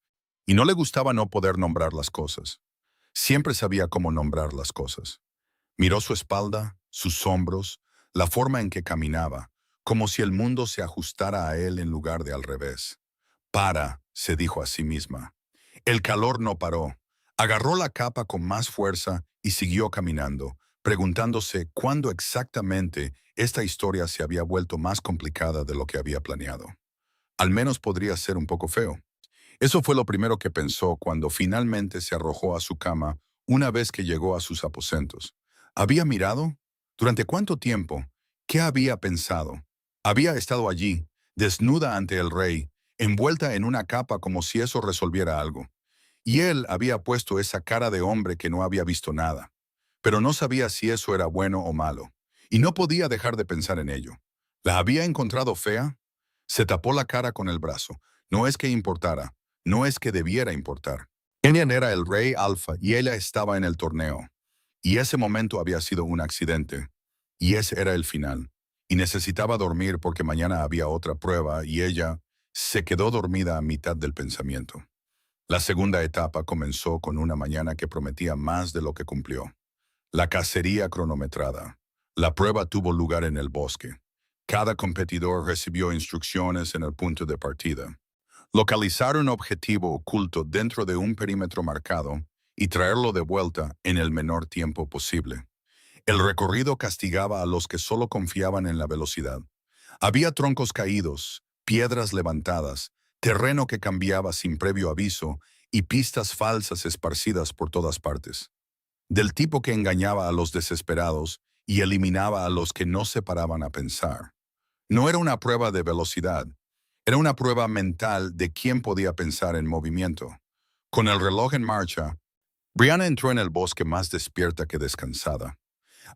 Y no le gustaba no poder nombrar las cosas. Siempre sabía cómo nombrar las cosas. Miró su espalda, sus hombros, la forma en que caminaba, como si el mundo se ajustara a él en lugar de al revés. Para, se dijo a sí misma. El calor no paró. Agarró la capa con más fuerza y siguió caminando, preguntándose cuándo exactamente esta historia se había vuelto más complicada de lo que había planeado. Al menos podría ser un poco feo. Eso fue lo primero que pensó cuando finalmente se arrojó a su cama una vez que llegó a sus aposentos. ¿Había mirado? ¿Durante cuánto tiempo? ¿Qué había pensado? Había estado allí, desnuda ante el rey, envuelta en una capa como si eso resolviera algo. Y él había puesto esa cara de hombre que no había visto nada. Pero no sabía si eso era bueno o malo. Y no podía dejar de pensar en ello. ¿La había encontrado fea? Se tapó la cara con el brazo. No es que importara. No es que debiera importar. Kenyan era el rey alfa y ella estaba en el torneo. Y ese momento había sido un accidente. Y ese era el final. Y necesitaba dormir porque mañana había otra prueba y ella se quedó dormida a mitad del pensamiento. La segunda etapa comenzó con una mañana que prometía más de lo que cumplió. La cacería cronometrada. La prueba tuvo lugar en el bosque. Cada competidor recibió instrucciones en el punto de partida. Localizar un objetivo oculto dentro de un perímetro marcado y traerlo de vuelta en el menor tiempo posible. El recorrido castigaba a los que solo confiaban en la velocidad. Había troncos caídos, piedras levantadas, terreno que cambiaba sin previo aviso y pistas falsas esparcidas por todas partes. Del tipo que engañaba a los desesperados y eliminaba a los que no se paraban a pensar. No era una prueba de velocidad, era una prueba mental de quién podía pensar en movimiento. Con el reloj en marcha, Brianna entró en el bosque más despierta que descansada.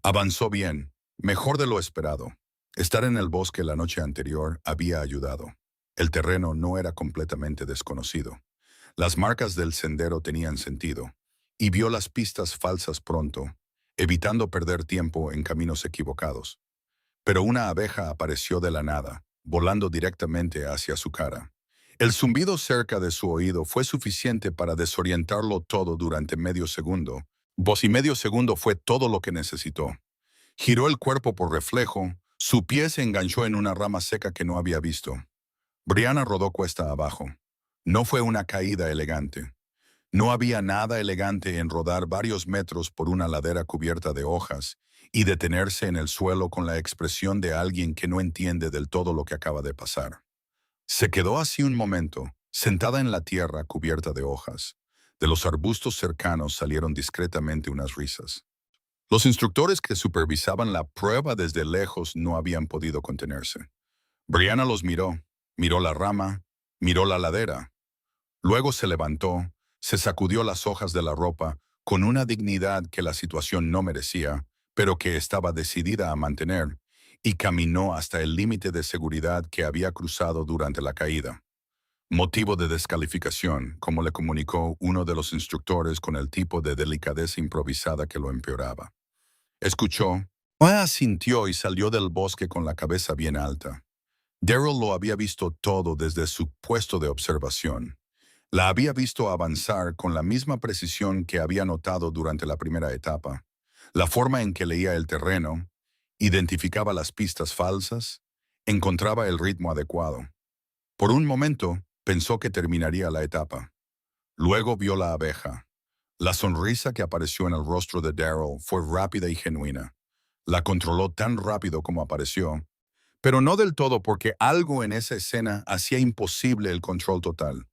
Avanzó bien, mejor de lo esperado. Estar en el bosque la noche anterior había ayudado. El terreno no era completamente desconocido. Las marcas del sendero tenían sentido, y vio las pistas falsas pronto, evitando perder tiempo en caminos equivocados. Pero una abeja apareció de la nada, volando directamente hacia su cara. El zumbido cerca de su oído fue suficiente para desorientarlo todo durante medio segundo. Y medio segundo fue todo lo que necesitó. Giró el cuerpo por reflejo, su pie se enganchó en una rama seca que no había visto. Brianna rodó cuesta abajo. No fue una caída elegante. No había nada elegante en rodar varios metros por una ladera cubierta de hojas y detenerse en el suelo con la expresión de alguien que no entiende del todo lo que acaba de pasar. Se quedó así un momento, sentada en la tierra cubierta de hojas. De los arbustos cercanos salieron discretamente unas risas. Los instructores que supervisaban la prueba desde lejos no habían podido contenerse. Brianna los miró, miró la rama, miró la ladera. Luego se levantó, se sacudió las hojas de la ropa con una dignidad que la situación no merecía, pero que estaba decidida a mantener, y caminó hasta el límite de seguridad que había cruzado durante la caída. Motivo de descalificación, como le comunicó uno de los instructores con el tipo de delicadeza improvisada que lo empeoraba. Escuchó, asintió y salió del bosque con la cabeza bien alta. Daryl lo había visto todo desde su puesto de observación. La había visto avanzar con la misma precisión que había notado durante la primera etapa. La forma en que leía el terreno, identificaba las pistas falsas, encontraba el ritmo adecuado. Por un momento, pensó que terminaría la etapa. Luego vio la abeja. La sonrisa que apareció en el rostro de Daryl fue rápida y genuina. La controló tan rápido como apareció, pero no del todo porque algo en esa escena hacía imposible el control total.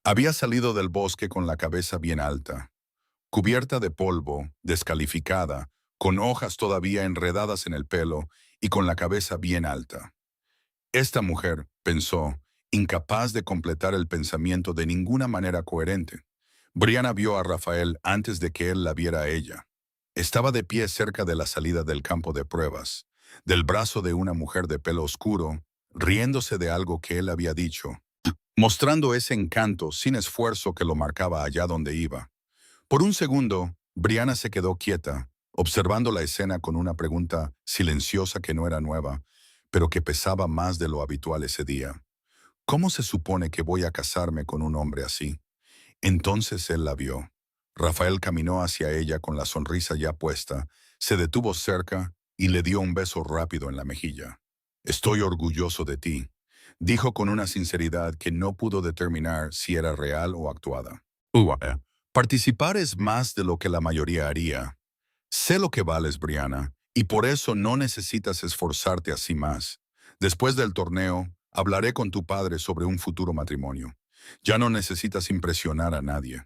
Había salido del bosque con la cabeza bien alta, cubierta de polvo, descalificada, con hojas todavía enredadas en el pelo y con la cabeza bien alta. Esta mujer, pensó, incapaz de completar el pensamiento de ninguna manera coherente. Brianna vio a Rafael antes de que él la viera a ella. Estaba de pie cerca de la salida del campo de pruebas, del brazo de una mujer de pelo oscuro, riéndose de algo que él había dicho, mostrando ese encanto sin esfuerzo que lo marcaba allá donde iba. Por un segundo, Brianna se quedó quieta, observando la escena con una pregunta silenciosa que no era nueva, pero que pesaba más de lo habitual ese día. ¿Cómo se supone que voy a casarme con un hombre así? Entonces él la vio. Rafael caminó hacia ella con la sonrisa ya puesta, se detuvo cerca y le dio un beso rápido en la mejilla. Estoy orgulloso de ti, dijo con una sinceridad que no pudo determinar si era real o actuada. Participar es más de lo que la mayoría haría. Sé lo que vales, Brianna, y por eso no necesitas esforzarte así más. Después del torneo, hablaré con tu padre sobre un futuro matrimonio. Ya no necesitas impresionar a nadie.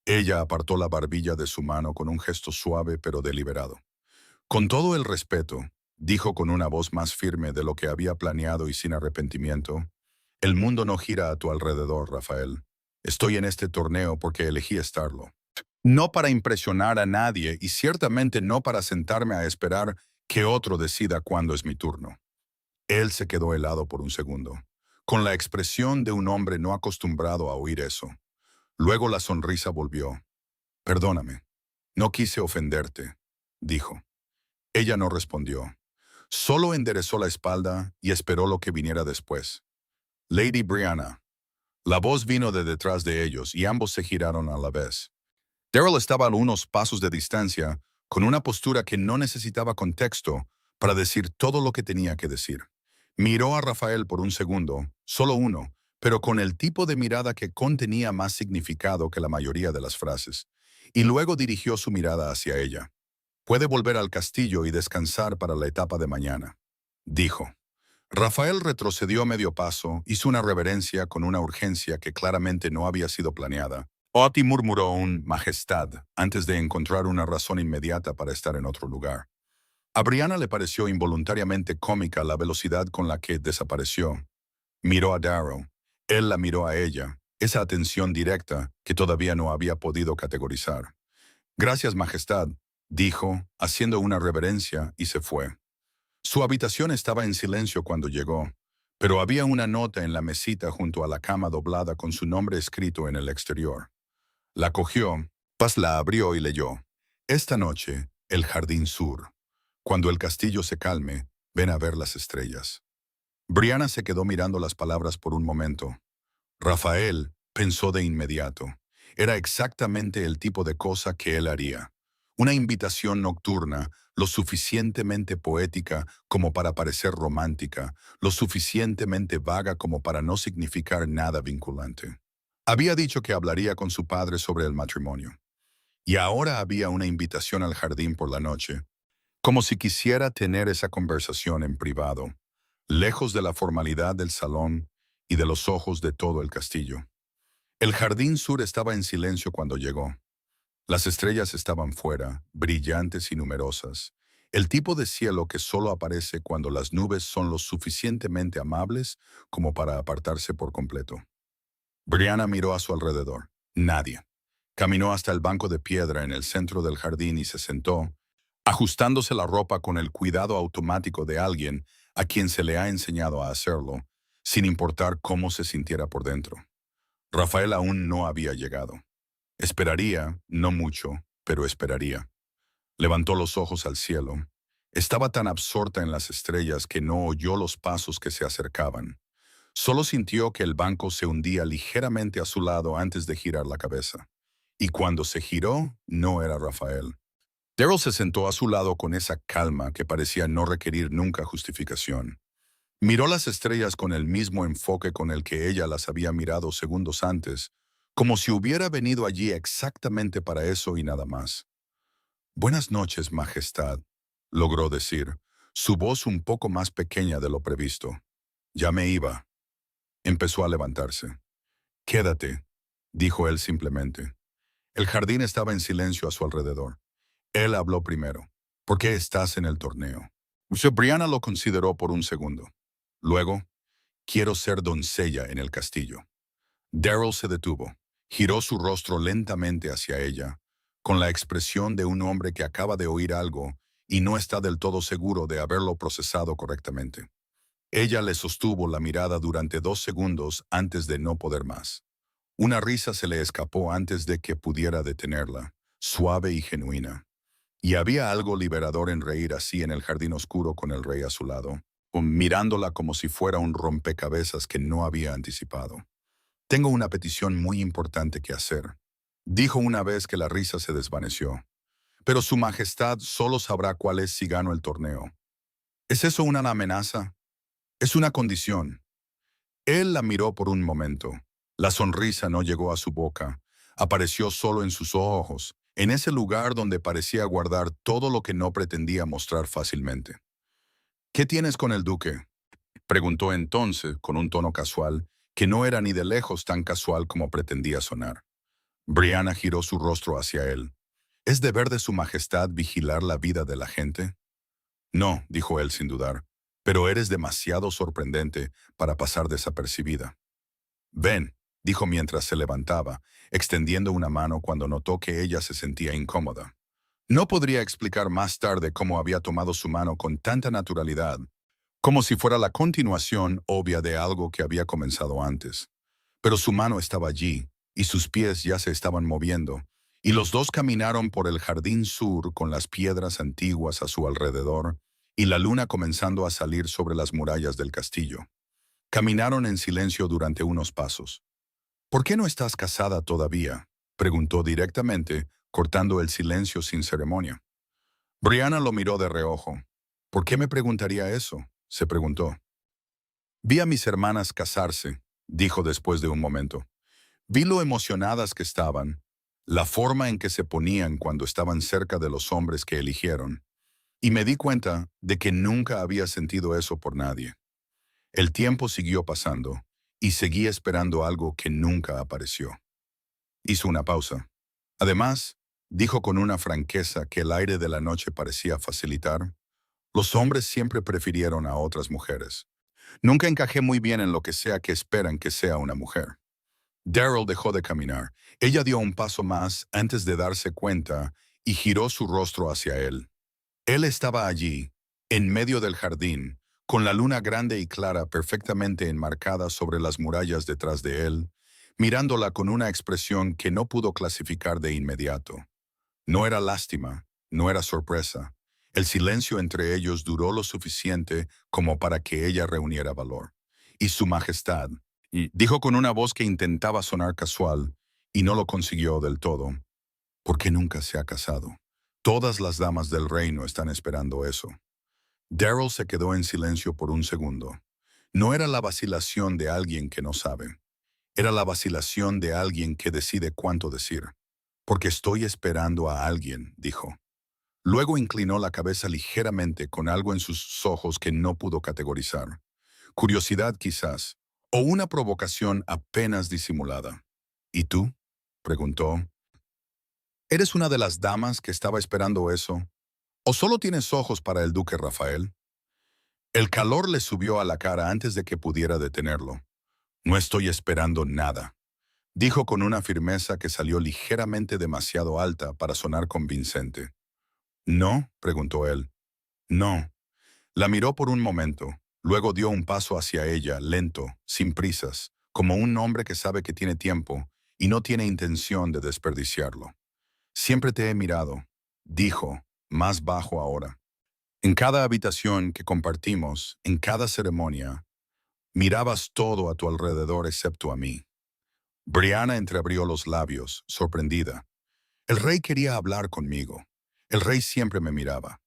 Ella apartó la barbilla de su mano con un gesto suave pero deliberado. Con todo el respeto, dijo con una voz más firme de lo que había planeado y sin arrepentimiento, el mundo no gira a tu alrededor, Rafael. Estoy en este torneo porque elegí estarlo. No para impresionar a nadie y ciertamente no para sentarme a esperar que otro decida cuándo es mi turno. Él se quedó helado por un segundo, con la expresión de un hombre no acostumbrado a oír eso. Luego la sonrisa volvió. Perdóname, no quise ofenderte, dijo. Ella no respondió. Solo enderezó la espalda y esperó lo que viniera después. Lady Brianna. La voz vino de detrás de ellos y ambos se giraron a la vez. Daryl estaba a unos pasos de distancia, con una postura que no necesitaba contexto para decir todo lo que tenía que decir. Miró a Rafael por un segundo, solo uno, pero con el tipo de mirada que contenía más significado que la mayoría de las frases, y luego dirigió su mirada hacia ella. Puede volver al castillo y descansar para la etapa de mañana, dijo. Rafael retrocedió medio paso, hizo una reverencia con una urgencia que claramente no había sido planeada. Oti murmuró un «Majestad» antes de encontrar una razón inmediata para estar en otro lugar. A Brianna le pareció involuntariamente cómica la velocidad con la que desapareció. Miró a Darrow. Él la miró a ella, esa atención directa que todavía no había podido categorizar. «Gracias, Majestad», dijo, haciendo una reverencia, y se fue. Su habitación estaba en silencio cuando llegó, pero había una nota en la mesita junto a la cama doblada con su nombre escrito en el exterior. La cogió, la abrió y leyó. Esta noche, el jardín sur. Cuando el castillo se calme, ven a ver las estrellas. Brianna se quedó mirando las palabras por un momento. Rafael pensó de inmediato. Era exactamente el tipo de cosa que él haría. Una invitación nocturna, lo suficientemente poética como para parecer romántica, lo suficientemente vaga como para no significar nada vinculante. Había dicho que hablaría con su padre sobre el matrimonio. Y ahora había una invitación al jardín por la noche, como si quisiera tener esa conversación en privado, lejos de la formalidad del salón y de los ojos de todo el castillo. El jardín sur estaba en silencio cuando llegó. Las estrellas estaban fuera, brillantes y numerosas. El tipo de cielo que solo aparece cuando las nubes son lo suficientemente amables como para apartarse por completo. Brianna miró a su alrededor. Nadie. Caminó hasta el banco de piedra en el centro del jardín y se sentó, ajustándose la ropa con el cuidado automático de alguien a quien se le ha enseñado a hacerlo, sin importar cómo se sintiera por dentro. Rafael aún no había llegado. Esperaría, no mucho, pero esperaría. Levantó los ojos al cielo. Estaba tan absorta en las estrellas que no oyó los pasos que se acercaban. Solo sintió que el banco se hundía ligeramente a su lado antes de girar la cabeza. Y cuando se giró, no era Rafael. Daryl se sentó a su lado con esa calma que parecía no requerir nunca justificación. Miró las estrellas con el mismo enfoque con el que ella las había mirado segundos antes, como si hubiera venido allí exactamente para eso y nada más. «Buenas noches, Majestad», logró decir, su voz un poco más pequeña de lo previsto. «Ya me iba». Empezó a levantarse. «Quédate», dijo él simplemente. El jardín estaba en silencio a su alrededor. Él habló primero. «¿Por qué estás en el torneo?» Brianna lo consideró por un segundo. Luego, «Quiero ser doncella en el castillo». Daryl se detuvo. Giró su rostro lentamente hacia ella, con la expresión de un hombre que acaba de oír algo y no está del todo seguro de haberlo procesado correctamente. Ella le sostuvo la mirada durante 2 segundos antes de no poder más. Una risa se le escapó antes de que pudiera detenerla, suave y genuina. Y había algo liberador en reír así en el jardín oscuro con el rey a su lado, o mirándola como si fuera un rompecabezas que no había anticipado. «Tengo una petición muy importante que hacer», dijo una vez que la risa se desvaneció. «Pero su majestad solo sabrá cuál es si gano el torneo». «¿Es eso una amenaza?» «Es una condición». Él la miró por un momento. La sonrisa no llegó a su boca. Apareció solo en sus ojos, en ese lugar donde parecía guardar todo lo que no pretendía mostrar fácilmente. «¿Qué tienes con el duque?», preguntó entonces, con un tono casual, que no era ni de lejos tan casual como pretendía sonar. Brianna giró su rostro hacia él. «¿Es deber de su majestad vigilar la vida de la gente?» «No», dijo él sin dudar, «pero eres demasiado sorprendente para pasar desapercibida». «Ven», dijo mientras se levantaba, extendiendo una mano cuando notó que ella se sentía incómoda. No podría explicar más tarde cómo había tomado su mano con tanta naturalidad, como si fuera la continuación obvia de algo que había comenzado antes. Pero su mano estaba allí, y sus pies ya se estaban moviendo, y los dos caminaron por el jardín sur con las piedras antiguas a su alrededor, y la luna comenzando a salir sobre las murallas del castillo. Caminaron en silencio durante unos pasos. «¿Por qué no estás casada todavía?», preguntó directamente, cortando el silencio sin ceremonia. Brianna lo miró de reojo. «¿Por qué me preguntaría eso?», se preguntó. «Vi a mis hermanas casarse», dijo después de un momento. «Vi lo emocionadas que estaban, la forma en que se ponían cuando estaban cerca de los hombres que eligieron, y me di cuenta de que nunca había sentido eso por nadie». El tiempo siguió pasando, y seguí esperando algo que nunca apareció. Hizo una pausa. «Además», dijo con una franqueza que el aire de la noche parecía facilitar, «los hombres siempre prefirieron a otras mujeres. Nunca encajé muy bien en lo que sea que esperan que sea una mujer». Daryl dejó de caminar. Ella dio un paso más antes de darse cuenta y giró su rostro hacia él. Él estaba allí, en medio del jardín, con la luna grande y clara perfectamente enmarcada sobre las murallas detrás de él, mirándola con una expresión que no pudo clasificar de inmediato. No era lástima, no era sorpresa. El silencio entre ellos duró lo suficiente como para que ella reuniera valor. «Y su majestad», dijo con una voz que intentaba sonar casual, y no lo consiguió del todo, «¿por qué nunca se ha casado? Todas las damas del reino están esperando eso». Daryl se quedó en silencio por un segundo. No era la vacilación de alguien que no sabe. Era la vacilación de alguien que decide cuánto decir. «Porque estoy esperando a alguien», dijo. Luego inclinó la cabeza ligeramente con algo en sus ojos que no pudo categorizar. Curiosidad quizás, o una provocación apenas disimulada. ¿Y tú?, preguntó. ¿Eres una de las damas que estaba esperando eso? ¿O solo tienes ojos para el duque Rafael? El calor le subió a la cara antes de que pudiera detenerlo. No estoy esperando nada, dijo con una firmeza que salió ligeramente demasiado alta para sonar convincente. ¿No?, preguntó él. No. La miró por un momento, luego dio un paso hacia ella, lento, sin prisas, como un hombre que sabe que tiene tiempo y no tiene intención de desperdiciarlo. Siempre te he mirado, dijo, más bajo ahora. En cada habitación que compartimos, en cada ceremonia, mirabas todo a tu alrededor excepto a mí. Brianna entreabrió los labios, sorprendida. El rey quería hablar conmigo. El rey siempre me miraba.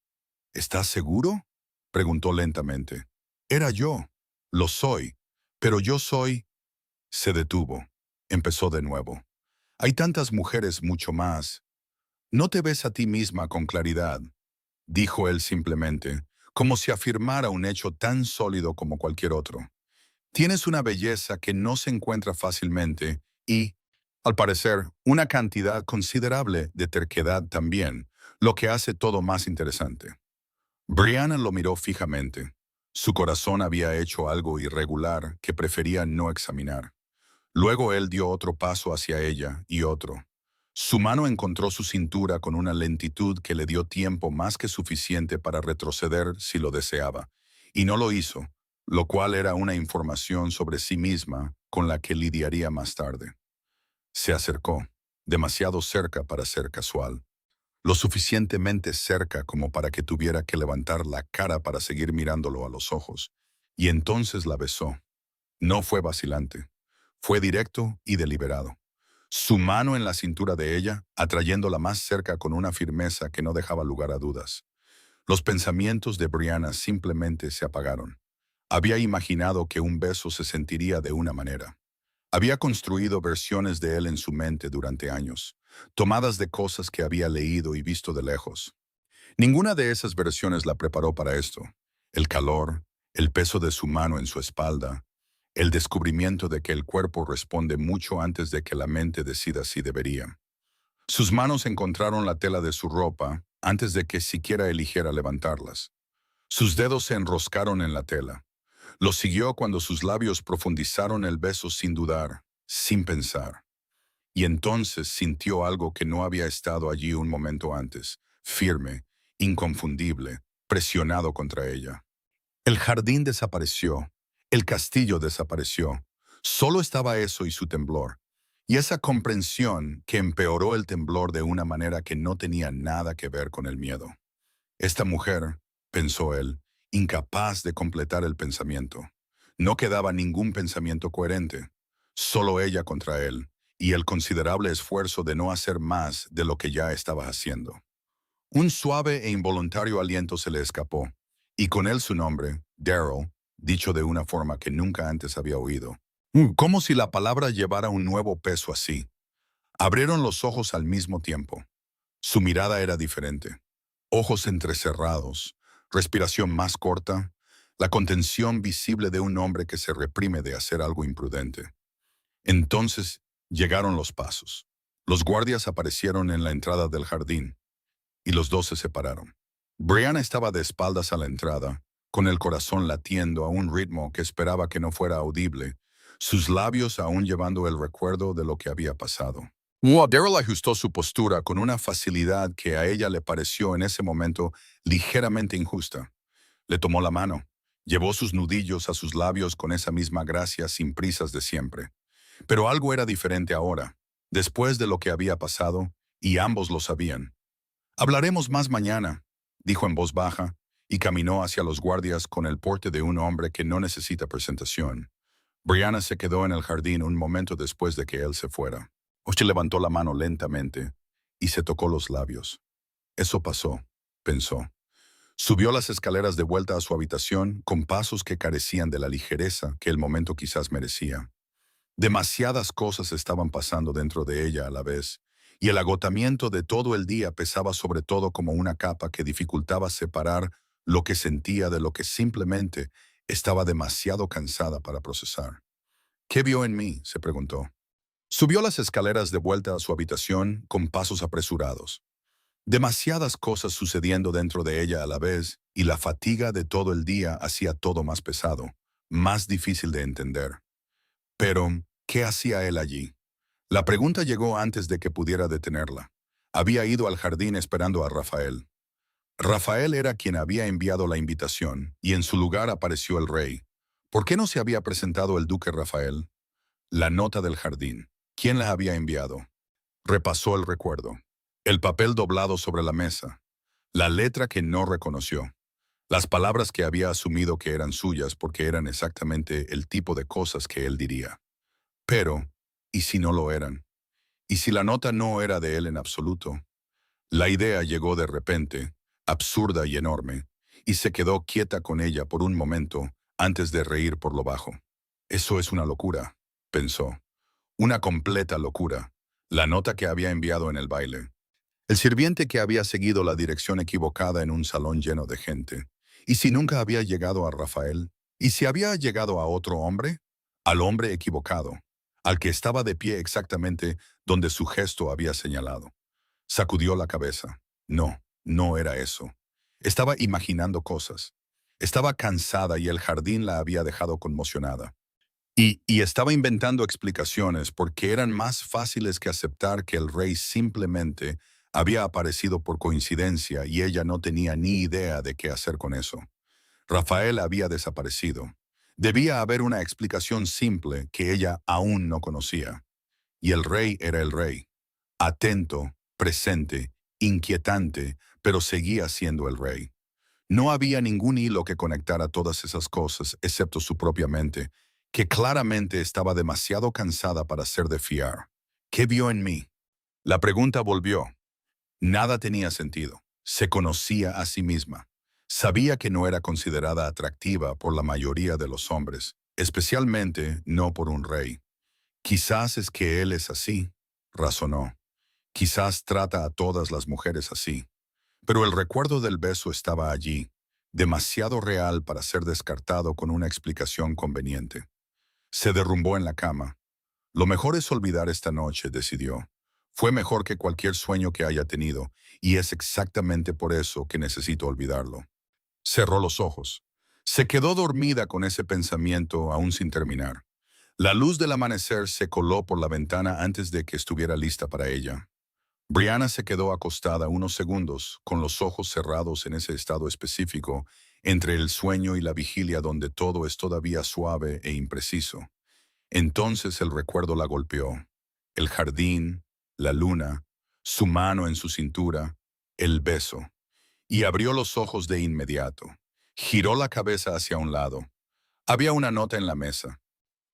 ¿Estás seguro?, preguntó lentamente. Era yo. Lo soy. Pero yo soy... Se detuvo. Empezó de nuevo. Hay tantas mujeres mucho más. No te ves a ti misma con claridad, dijo él simplemente, como si afirmara un hecho tan sólido como cualquier otro. Tienes una belleza que no se encuentra fácilmente y, al parecer, una cantidad considerable de terquedad también, lo que hace todo más interesante. Brianna lo miró fijamente. Su corazón había hecho algo irregular que prefería no examinar. Luego él dio otro paso hacia ella y otro. Su mano encontró su cintura con una lentitud que le dio tiempo más que suficiente para retroceder si lo deseaba, y no lo hizo, lo cual era una información sobre sí misma con la que lidiaría más tarde. Se acercó, demasiado cerca para ser casual, lo suficientemente cerca como para que tuviera que levantar la cara para seguir mirándolo a los ojos, y entonces la besó. No fue vacilante, fue directo y deliberado. Su mano en la cintura de ella, atrayéndola más cerca con una firmeza que no dejaba lugar a dudas. Los pensamientos de Brianna simplemente se apagaron. Había imaginado que un beso se sentiría de una manera. Había construido versiones de él en su mente durante años, tomadas de cosas que había leído y visto de lejos. Ninguna de esas versiones la preparó para esto. El calor, el peso de su mano en su espalda, el descubrimiento de que el cuerpo responde mucho antes de que la mente decida si debería. Sus manos encontraron la tela de su ropa antes de que siquiera eligiera levantarlas. Sus dedos se enroscaron en la tela. Lo siguió cuando sus labios profundizaron el beso sin dudar, sin pensar. Y entonces sintió algo que no había estado allí un momento antes, firme, inconfundible, presionado contra ella. El jardín desapareció, el castillo desapareció. Solo estaba eso y su temblor. Y esa comprensión que empeoró el temblor de una manera que no tenía nada que ver con el miedo. Esta mujer, pensó él, incapaz de completar el pensamiento. No quedaba ningún pensamiento coherente, solo ella contra él, y el considerable esfuerzo de no hacer más de lo que ya estaba haciendo. Un suave e involuntario aliento se le escapó, y con él su nombre, Daryl, dicho de una forma que nunca antes había oído. Como si la palabra llevara un nuevo peso así. Abrieron los ojos al mismo tiempo. Su mirada era diferente. Ojos entrecerrados, respiración más corta, la contención visible de un hombre que se reprime de hacer algo imprudente. Entonces llegaron los pasos. Los guardias aparecieron en la entrada del jardín, y los dos se separaron. Brianna estaba de espaldas a la entrada, con el corazón latiendo a un ritmo que esperaba que no fuera audible, sus labios aún llevando el recuerdo de lo que había pasado. Daryl ajustó su postura con una facilidad que a ella le pareció en ese momento ligeramente injusta. Le tomó la mano, llevó sus nudillos a sus labios con esa misma gracia sin prisas de siempre. Pero algo era diferente ahora, después de lo que había pasado, y ambos lo sabían. «Hablaremos más mañana», dijo en voz baja, y caminó hacia los guardias con el porte de un hombre que no necesita presentación. Brianna se quedó en el jardín un momento después de que él se fuera. Oche levantó la mano lentamente y se tocó los labios. Eso pasó, pensó. Subió las escaleras de vuelta a su habitación con pasos que carecían de la ligereza que el momento quizás merecía. Demasiadas cosas estaban pasando dentro de ella a la vez, y el agotamiento de todo el día pesaba sobre todo como una capa que dificultaba separar lo que sentía de lo que simplemente estaba demasiado cansada para procesar. ¿Qué vio en mí?, se preguntó. Subió las escaleras de vuelta a su habitación con pasos apresurados. Demasiadas cosas sucediendo dentro de ella a la vez, y la fatiga de todo el día hacía todo más pesado, más difícil de entender. Pero, ¿qué hacía él allí? La pregunta llegó antes de que pudiera detenerla. Había ido al jardín esperando a Rafael. Rafael era quien había enviado la invitación, y en su lugar apareció el rey. ¿Por qué no se había presentado el duque Rafael? La nota del jardín. ¿Quién la había enviado? Repasó el recuerdo. El papel doblado sobre la mesa. La letra que no reconoció. Las palabras que había asumido que eran suyas porque eran exactamente el tipo de cosas que él diría. Pero, ¿y si no lo eran? ¿Y si la nota no era de él en absoluto? La idea llegó de repente, absurda y enorme, y se quedó quieta con ella por un momento antes de reír por lo bajo. Eso es una locura, pensó. Una completa locura. La nota que había enviado en el baile. El sirviente que había seguido la dirección equivocada en un salón lleno de gente. ¿Y si nunca había llegado a Rafael? ¿Y si había llegado a otro hombre? Al hombre equivocado, al que estaba de pie exactamente donde su gesto había señalado. Sacudió la cabeza. No, no era eso. Estaba imaginando cosas. Estaba cansada y el jardín la había dejado conmocionada. Y estaba inventando explicaciones porque eran más fáciles que aceptar que el rey simplemente había aparecido por coincidencia y ella no tenía ni idea de qué hacer con eso. Rafael había desaparecido. Debía haber una explicación simple que ella aún no conocía. Y el rey era el rey. Atento, presente, inquietante, pero seguía siendo el rey. No había ningún hilo que conectara todas esas cosas, excepto su propia mente, que claramente estaba demasiado cansada para ser de fiar. ¿Qué vio en mí? La pregunta volvió. Nada tenía sentido. Se conocía a sí misma. Sabía que no era considerada atractiva por la mayoría de los hombres, especialmente no por un rey. Quizás es que él es así, razonó. Quizás trata a todas las mujeres así. Pero el recuerdo del beso estaba allí, demasiado real para ser descartado con una explicación conveniente. Se derrumbó en la cama. Lo mejor es olvidar esta noche, decidió. Fue mejor que cualquier sueño que haya tenido, y es exactamente por eso que necesito olvidarlo. Cerró los ojos. Se quedó dormida con ese pensamiento aún sin terminar. La luz del amanecer se coló por la ventana antes de que estuviera lista para ella. Brianna se quedó acostada unos segundos, con los ojos cerrados en ese estado específico, entre el sueño y la vigilia donde todo es todavía suave e impreciso. Entonces el recuerdo la golpeó. El jardín, la luna, su mano en su cintura, el beso. Y abrió los ojos de inmediato. Giró la cabeza hacia un lado. Había una nota en la mesa.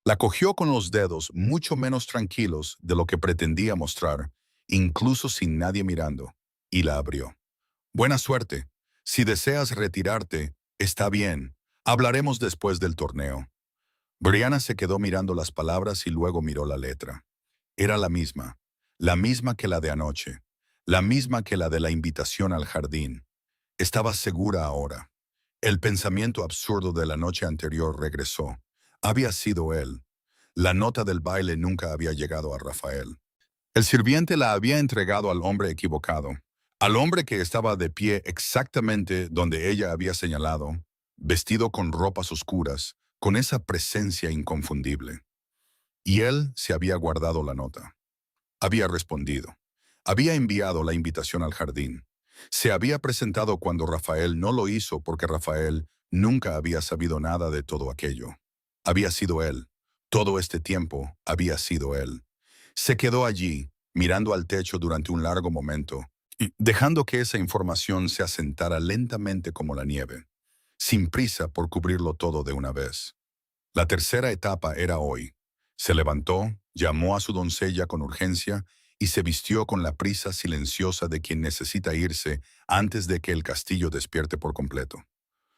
La cogió con los dedos mucho menos tranquilos de lo que pretendía mostrar, incluso sin nadie mirando, y la abrió. Buena suerte. Si deseas retirarte, está bien. Hablaremos después del torneo. Brianna se quedó mirando las palabras y luego miró la letra. Era la misma que la de anoche, la misma que la de la invitación al jardín. Estaba segura ahora. El pensamiento absurdo de la noche anterior regresó. Había sido él. La nota del baile nunca había llegado a Rafael. El sirviente la había entregado al hombre equivocado, al hombre que estaba de pie exactamente donde ella había señalado, vestido con ropas oscuras, con esa presencia inconfundible. Y él se había guardado la nota. Había respondido. Había enviado la invitación al jardín. Se había presentado cuando Rafael no lo hizo porque Rafael nunca había sabido nada de todo aquello. Había sido él. Todo este tiempo había sido él. Se quedó allí, mirando al techo durante un largo momento, y dejando que esa información se asentara lentamente como la nieve, sin prisa por cubrirlo todo de una vez. La tercera etapa era hoy. Se levantó, llamó a su doncella con urgencia y se vistió con la prisa silenciosa de quien necesita irse antes de que el castillo despierte por completo.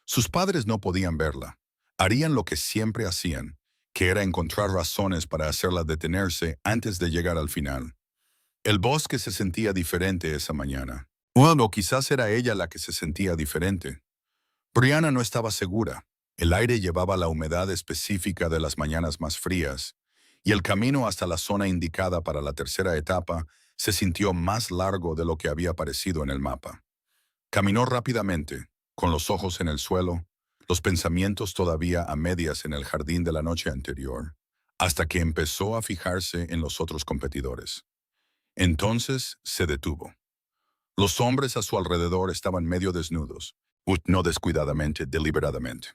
Sus padres no podían verla. Harían lo que siempre hacían, que era encontrar razones para hacerla detenerse antes de llegar al final. El bosque se sentía diferente esa mañana. Bueno, quizás era ella la que se sentía diferente. Brianna no estaba segura. El aire llevaba la humedad específica de las mañanas más frías, y el camino hasta la zona indicada para la tercera etapa se sintió más largo de lo que había parecido en el mapa. Caminó rápidamente, con los ojos en el suelo, los pensamientos todavía a medias en el jardín de la noche anterior, hasta que empezó a fijarse en los otros competidores. Entonces se detuvo. Los hombres a su alrededor estaban medio desnudos, no descuidadamente, deliberadamente.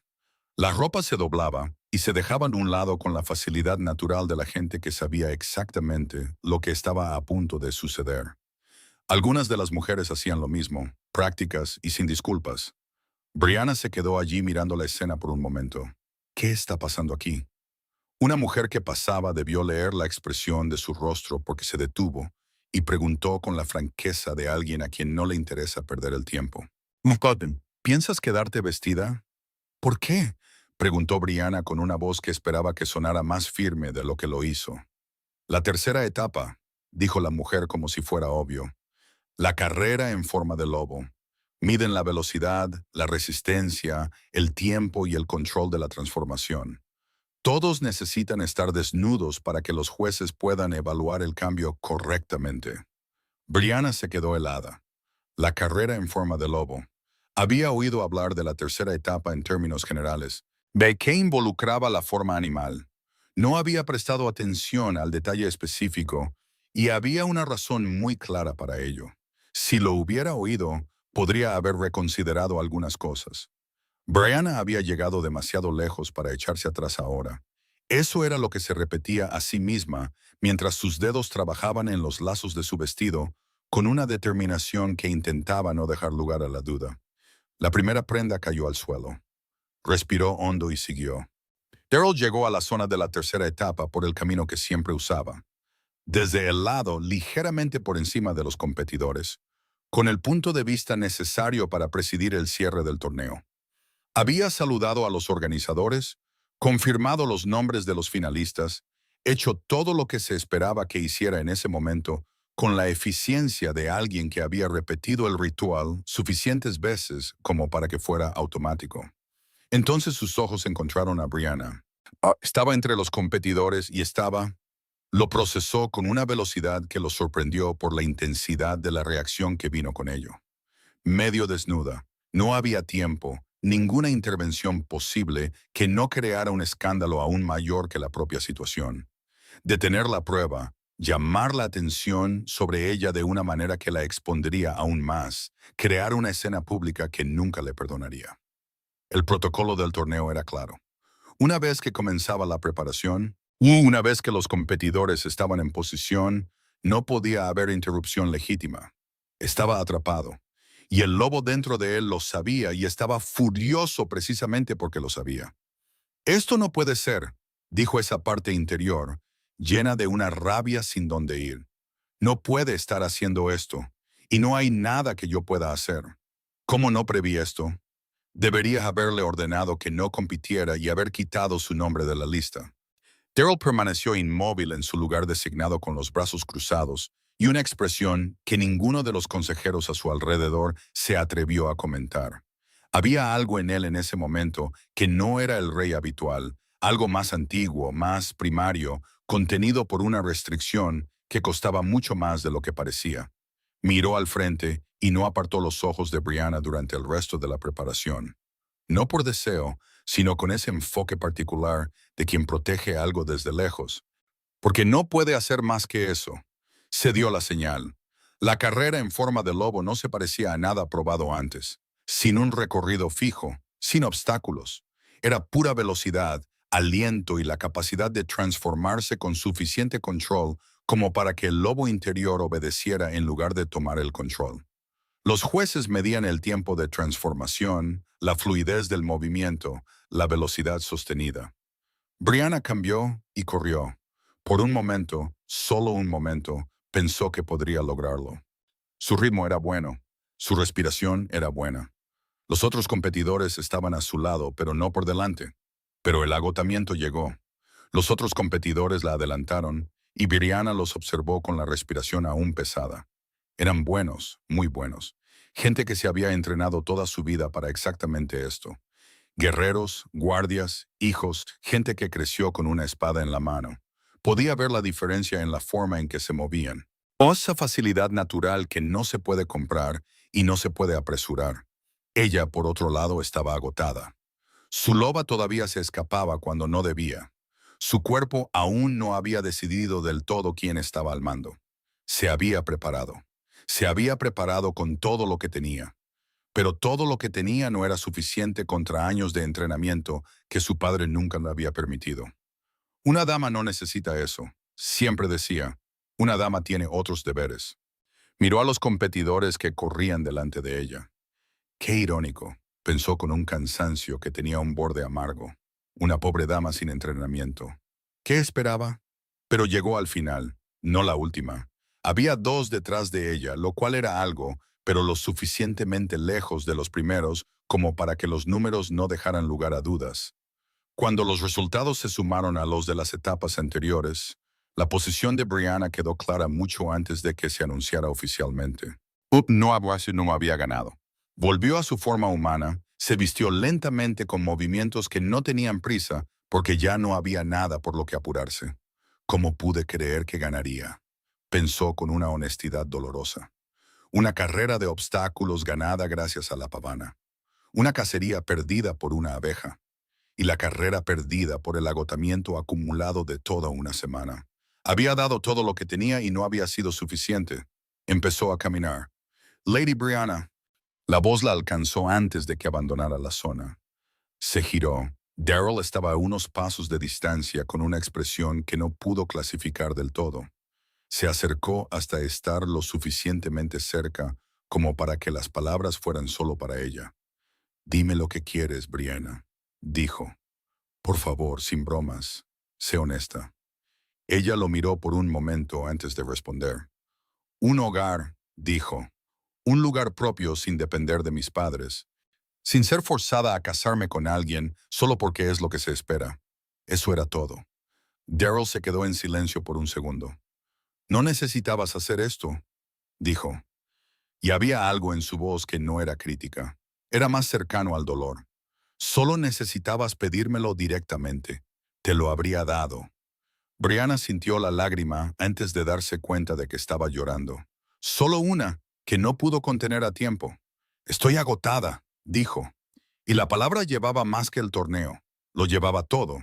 La ropa se doblaba y se dejaban a un lado con la facilidad natural de la gente que sabía exactamente lo que estaba a punto de suceder. Algunas de las mujeres hacían lo mismo, prácticas y sin disculpas. Brianna se quedó allí mirando la escena por un momento. ¿Qué está pasando aquí? Una mujer que pasaba debió leer la expresión de su rostro porque se detuvo y preguntó con la franqueza de alguien a quien no le interesa perder el tiempo. ¿Piensas quedarte vestida? ¿Por qué? Preguntó Brianna con una voz que esperaba que sonara más firme de lo que lo hizo. La tercera etapa, dijo la mujer como si fuera obvio. La carrera en forma de lobo. Miden la velocidad, la resistencia, el tiempo y el control de la transformación. Todos necesitan estar desnudos para que los jueces puedan evaluar el cambio correctamente. Brianna se quedó helada. La carrera en forma de lobo. Había oído hablar de la tercera etapa en términos generales, que involucraba la forma animal. No había prestado atención al detalle específico y había una razón muy clara para ello. Si lo hubiera oído, podría haber reconsiderado algunas cosas. Brianna había llegado demasiado lejos para echarse atrás ahora. Eso era lo que se repetía a sí misma mientras sus dedos trabajaban en los lazos de su vestido con una determinación que intentaba no dejar lugar a la duda. La primera prenda cayó al suelo. Respiró hondo y siguió. Daryl llegó a la zona de la tercera etapa por el camino que siempre usaba, desde el lado ligeramente por encima de los competidores, con el punto de vista necesario para presidir el cierre del torneo. Había saludado a los organizadores, confirmado los nombres de los finalistas, hecho todo lo que se esperaba que hiciera en ese momento con la eficiencia de alguien que había repetido el ritual suficientes veces como para que fuera automático. Entonces sus ojos encontraron a Brianna. Estaba entre los competidores y lo procesó con una velocidad que lo sorprendió por la intensidad de la reacción que vino con ello. Medio desnuda, no había tiempo, ninguna intervención posible que no creara un escándalo aún mayor que la propia situación. Detener la prueba, llamar la atención sobre ella de una manera que la expondría aún más, crear una escena pública que nunca le perdonaría. El protocolo del torneo era claro. Una vez que comenzaba la preparación, una vez que los competidores estaban en posición, no podía haber interrupción legítima. Estaba atrapado. Y el lobo dentro de él lo sabía y estaba furioso precisamente porque lo sabía. Esto no puede ser, dijo esa parte interior, llena de una rabia sin dónde ir. No puede estar haciendo esto, y no hay nada que yo pueda hacer. ¿Cómo no preví esto? Debería haberle ordenado que no compitiera y haber quitado su nombre de la lista. Daryl permaneció inmóvil en su lugar designado con los brazos cruzados y una expresión que ninguno de los consejeros a su alrededor se atrevió a comentar. Había algo en él en ese momento que no era el rey habitual, algo más antiguo, más primario, contenido por una restricción que costaba mucho más de lo que parecía. Miró al frente y no apartó los ojos de Brianna durante el resto de la preparación. No por deseo, sino con ese enfoque particular de quien protege algo desde lejos. Porque no puede hacer más que eso. Se dio la señal. La carrera en forma de lobo no se parecía a nada probado antes. Sin un recorrido fijo, sin obstáculos. Era pura velocidad, aliento y la capacidad de transformarse con suficiente control como para que el lobo interior obedeciera en lugar de tomar el control. Los jueces medían el tiempo de transformación, la fluidez del movimiento, la velocidad sostenida. Brianna cambió y corrió. Por un momento, solo un momento, pensó que podría lograrlo. Su ritmo era bueno, su respiración era buena. Los otros competidores estaban a su lado, pero no por delante. Pero el agotamiento llegó. Los otros competidores la adelantaron y Brianna los observó con la respiración aún pesada. Eran buenos, muy buenos. Gente que se había entrenado toda su vida para exactamente esto. Guerreros, guardias, hijos, gente que creció con una espada en la mano. Podía ver la diferencia en la forma en que se movían. Esa facilidad natural que no se puede comprar y no se puede apresurar. Ella, por otro lado, estaba agotada. Su loba todavía se escapaba cuando no debía. Su cuerpo aún no había decidido del todo quién estaba al mando. Se había preparado. Se había preparado con todo lo que tenía. Pero todo lo que tenía no era suficiente contra años de entrenamiento que su padre nunca le había permitido. Una dama no necesita eso, siempre decía. Una dama tiene otros deberes. Miró a los competidores que corrían delante de ella. Qué irónico, pensó con un cansancio que tenía un borde amargo. Una pobre dama sin entrenamiento. ¿Qué esperaba? Pero llegó al final, no la última. Había dos detrás de ella, lo cual era algo, pero lo suficientemente lejos de los primeros como para que los números no dejaran lugar a dudas. Cuando los resultados se sumaron a los de las etapas anteriores, la posición de Brianna quedó clara mucho antes de que se anunciara oficialmente. No había ganado. Volvió a su forma humana, se vistió lentamente con movimientos que no tenían prisa porque ya no había nada por lo que apurarse. ¿Cómo pude creer que ganaría? Pensó con una honestidad dolorosa. Una carrera de obstáculos ganada gracias a la pavana. Una cacería perdida por una abeja. Y la carrera perdida por el agotamiento acumulado de toda una semana. Había dado todo lo que tenía y no había sido suficiente. Empezó a caminar. Lady Brianna. La voz la alcanzó antes de que abandonara la zona. Se giró. Daryl estaba a unos pasos de distancia con una expresión que no pudo clasificar del todo. Se acercó hasta estar lo suficientemente cerca como para que las palabras fueran solo para ella. «Dime lo que quieres, Brianna», dijo. «Por favor, sin bromas. Sé honesta». Ella lo miró por un momento antes de responder. «Un hogar», dijo. «Un lugar propio sin depender de mis padres. Sin ser forzada a casarme con alguien solo porque es lo que se espera». Eso era todo. Daryl se quedó en silencio por un segundo. «No necesitabas hacer esto», dijo. Y había algo en su voz que no era crítica. Era más cercano al dolor. «Solo necesitabas pedírmelo directamente. Te lo habría dado». Brianna sintió la lágrima antes de darse cuenta de que estaba llorando. Solo una, que no pudo contener a tiempo. «Estoy agotada», dijo. Y la palabra llevaba más que el torneo. Lo llevaba todo.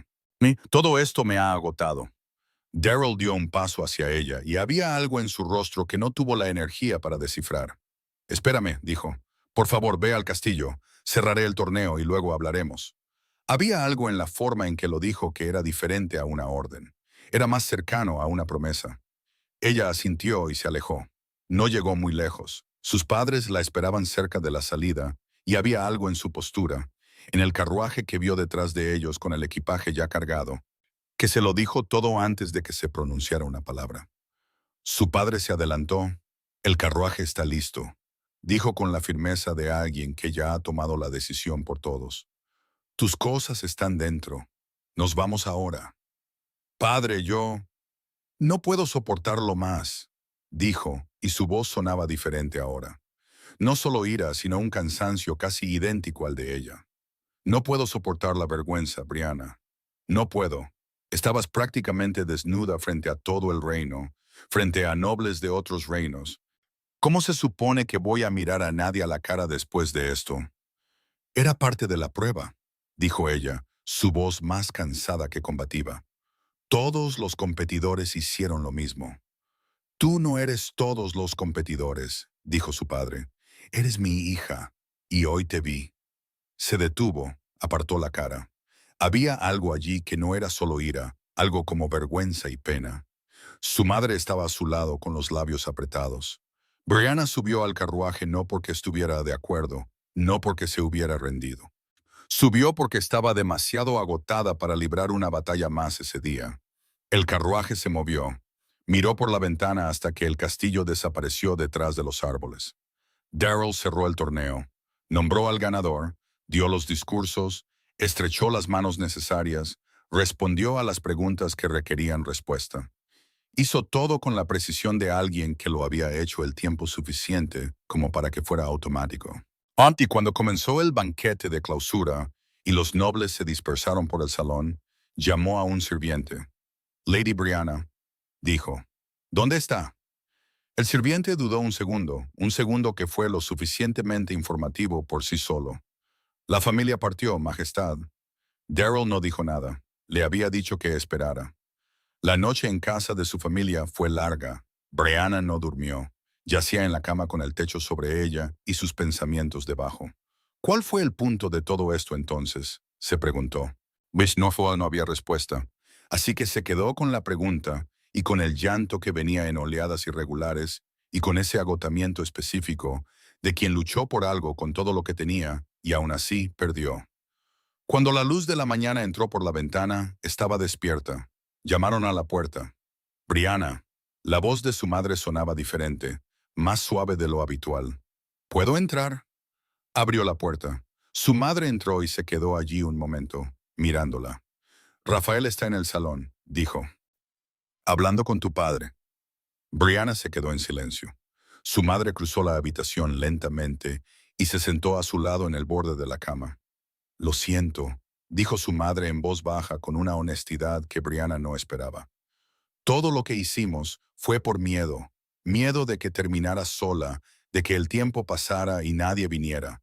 Todo esto me ha agotado». Daryl dio un paso hacia ella y había algo en su rostro que no tuvo la energía para descifrar. «Espérame», dijo. «Por favor, ve al castillo. Cerraré el torneo y luego hablaremos». Había algo en la forma en que lo dijo que era diferente a una orden. Era más cercano a una promesa. Ella asintió y se alejó. No llegó muy lejos. Sus padres la esperaban cerca de la salida y había algo en su postura, en el carruaje que vio detrás de ellos con el equipaje ya cargado, que se lo dijo todo antes de que se pronunciara una palabra. Su padre se adelantó. «El carruaje está listo», dijo con la firmeza de alguien que ya ha tomado la decisión por todos. «Tus cosas están dentro. Nos vamos ahora». «Padre, yo no puedo soportarlo más», dijo, y su voz sonaba diferente ahora. No solo ira, sino un cansancio casi idéntico al de ella. «No puedo soportar la vergüenza, Brianna. No puedo. Estabas prácticamente desnuda frente a todo el reino, frente a nobles de otros reinos. ¿Cómo se supone que voy a mirar a nadie a la cara después de esto?» «Era parte de la prueba», dijo ella, su voz más cansada que combativa. «Todos los competidores hicieron lo mismo». «Tú no eres todos los competidores», dijo su padre. «Eres mi hija, y hoy te vi». Se detuvo, apartó la cara. Había algo allí que no era solo ira, algo como vergüenza y pena. Su madre estaba a su lado con los labios apretados. Brianna subió al carruaje no porque estuviera de acuerdo, no porque se hubiera rendido. Subió porque estaba demasiado agotada para librar una batalla más ese día. El carruaje se movió. Miró por la ventana hasta que el castillo desapareció detrás de los árboles. Daryl cerró el torneo, nombró al ganador, dio los discursos, estrechó las manos necesarias, respondió a las preguntas que requerían respuesta. Hizo todo con la precisión de alguien que lo había hecho el tiempo suficiente como para que fuera automático. Y cuando comenzó el banquete de clausura y los nobles se dispersaron por el salón, llamó a un sirviente. Lady Brianna dijo, ¿dónde está? El sirviente dudó un segundo que fue lo suficientemente informativo por sí solo. La familia partió, Majestad. Darrell no dijo nada. Le había dicho que esperara. La noche en casa de su familia fue larga. Brianna no durmió. Yacía en la cama con el techo sobre ella y sus pensamientos debajo. ¿Cuál fue el punto de todo esto entonces?, se preguntó. Wisnofua no había respuesta, así que se quedó con la pregunta y con el llanto que venía en oleadas irregulares y con ese agotamiento específico de quien luchó por algo con todo lo que tenía y aún así perdió. Cuando la luz de la mañana entró por la ventana, estaba despierta. Llamaron a la puerta. Brianna. La voz de su madre sonaba diferente, más suave de lo habitual. ¿Puedo entrar? Abrió la puerta. Su madre entró y se quedó allí un momento, mirándola. Rafael está en el salón, dijo. Hablando con tu padre. Brianna se quedó en silencio. Su madre cruzó la habitación lentamente y se sentó a su lado en el borde de la cama. Lo siento, dijo su madre en voz baja con una honestidad que Brianna no esperaba. Todo lo que hicimos fue por miedo, miedo de que terminara sola, de que el tiempo pasara y nadie viniera.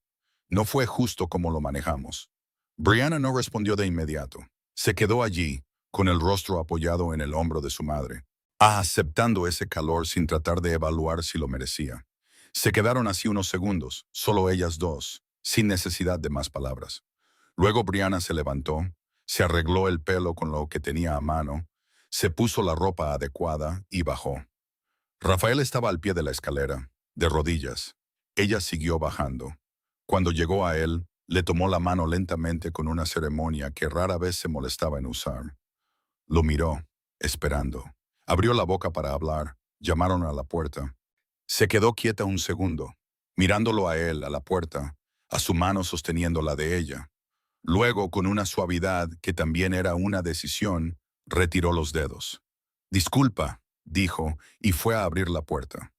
No fue justo como lo manejamos. Brianna no respondió de inmediato. Se quedó allí, con el rostro apoyado en el hombro de su madre, aceptando ese calor sin tratar de evaluar si lo merecía. Se quedaron así unos segundos, solo ellas dos, sin necesidad de más palabras. Luego Brianna se levantó, se arregló el pelo con lo que tenía a mano, se puso la ropa adecuada y bajó. Rafael estaba al pie de la escalera, de rodillas. Ella siguió bajando. Cuando llegó a él, le tomó la mano lentamente con una ceremonia que rara vez se molestaba en usar. Lo miró, esperando. Abrió la boca para hablar. Llamaron a la puerta. Se quedó quieta un segundo, mirándolo a él, a la puerta, a su mano sosteniendo la de ella. Luego, con una suavidad que también era una decisión, retiró los dedos. Disculpa, dijo, y fue a abrir la puerta.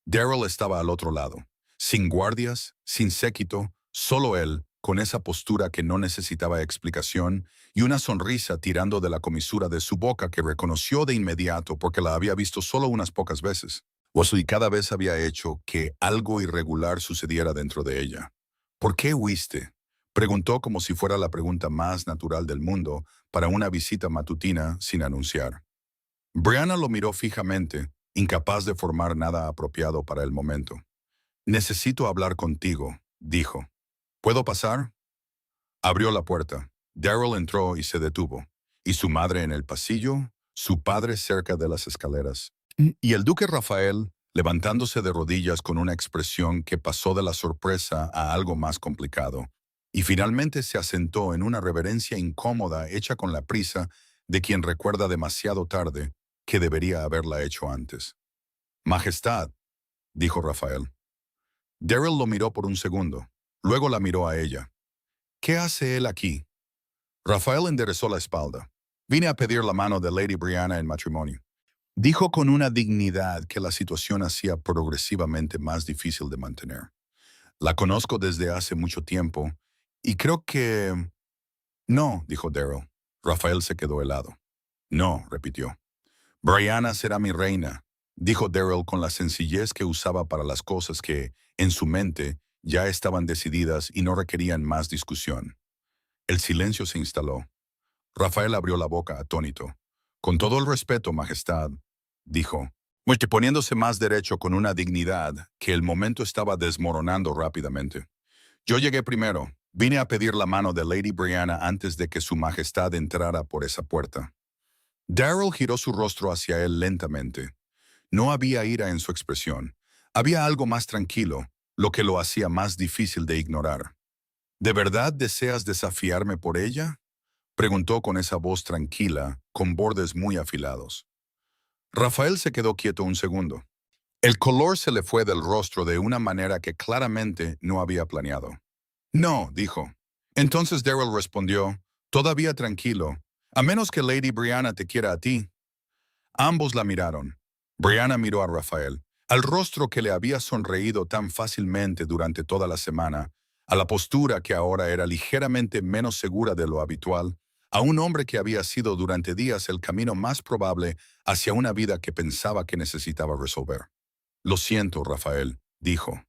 Darrell estaba al otro lado, sin guardias, sin séquito, solo él, con esa postura que no necesitaba explicación y una sonrisa tirando de la comisura de su boca que reconoció de inmediato porque la había visto solo unas pocas veces. Y cada vez había hecho que algo irregular sucediera dentro de ella. ¿Por qué huiste?, preguntó como si fuera la pregunta más natural del mundo para una visita matutina sin anunciar. Brianna lo miró fijamente, incapaz de formar nada apropiado para el momento. Necesito hablar contigo, dijo. ¿Puedo pasar? Abrió la puerta. Darrell entró y se detuvo. Y su madre en el pasillo, su padre cerca de las escaleras. Y el duque Rafael, levantándose de rodillas con una expresión que pasó de la sorpresa a algo más complicado. Y finalmente se asentó en una reverencia incómoda hecha con la prisa de quien recuerda demasiado tarde que debería haberla hecho antes. Majestad, dijo Rafael. Darrell lo miró por un segundo. Luego la miró a ella. ¿Qué hace él aquí? Rafael enderezó la espalda. Vine a pedir la mano de Lady Brianna en matrimonio. Dijo con una dignidad que la situación hacía progresivamente más difícil de mantener. La conozco desde hace mucho tiempo y creo que... No, dijo Darrell. Rafael se quedó helado. No, repitió. Brianna será mi reina, dijo Darrell con la sencillez que usaba para las cosas que, en su mente, ya estaban decididas y no requerían más discusión. El silencio se instaló. Rafael abrió la boca atónito. Con todo el respeto, Majestad, dijo, poniéndose más derecho con una dignidad que el momento estaba desmoronando rápidamente. Yo llegué primero. Vine a pedir la mano de Lady Brianna antes de que su Majestad entrara por esa puerta. Darrell giró su rostro hacia él lentamente. No había ira en su expresión. Había algo más tranquilo, lo que lo hacía más difícil de ignorar. ¿De verdad deseas desafiarme por ella?, preguntó con esa voz tranquila, con bordes muy afilados. Rafael se quedó quieto un segundo. El color se le fue del rostro de una manera que claramente no había planeado. No, dijo. Entonces Darrell respondió, todavía tranquilo, a menos que Lady Brianna te quiera a ti. Ambos la miraron. Brianna miró a Rafael, al rostro que le había sonreído tan fácilmente durante toda la semana, a la postura que ahora era ligeramente menos segura de lo habitual, a un hombre que había sido durante días el camino más probable hacia una vida que pensaba que necesitaba resolver. Lo siento, Rafael, dijo.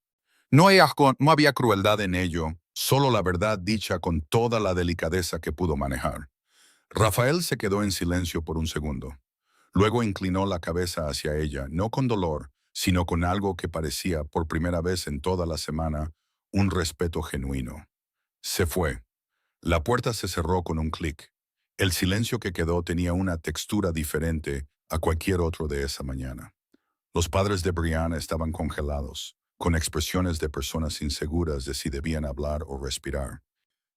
No había crueldad en ello, solo la verdad dicha con toda la delicadeza que pudo manejar. Rafael se quedó en silencio por un segundo. Luego inclinó la cabeza hacia ella, no con dolor, sino con algo que parecía, por primera vez en toda la semana, un respeto genuino. Se fue. La puerta se cerró con un clic. El silencio que quedó tenía una textura diferente a cualquier otro de esa mañana. Los padres de Brianna estaban congelados, con expresiones de personas inseguras de si debían hablar o respirar.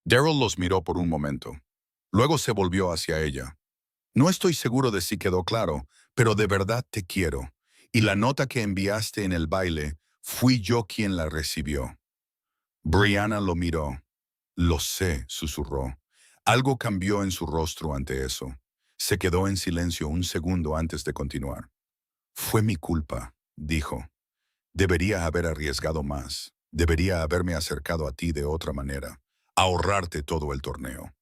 Daryl los miró por un momento. Luego se volvió hacia ella. No estoy seguro de si quedó claro, pero de verdad te quiero. Y la nota que enviaste en el baile, fui yo quien la recibió. Brianna lo miró. Lo sé, susurró. Algo cambió en su rostro ante eso. Se quedó en silencio un segundo antes de continuar. Fue mi culpa, dijo. Debería haber arriesgado más. Debería haberme acercado a ti de otra manera. Ahorrarte todo el torneo.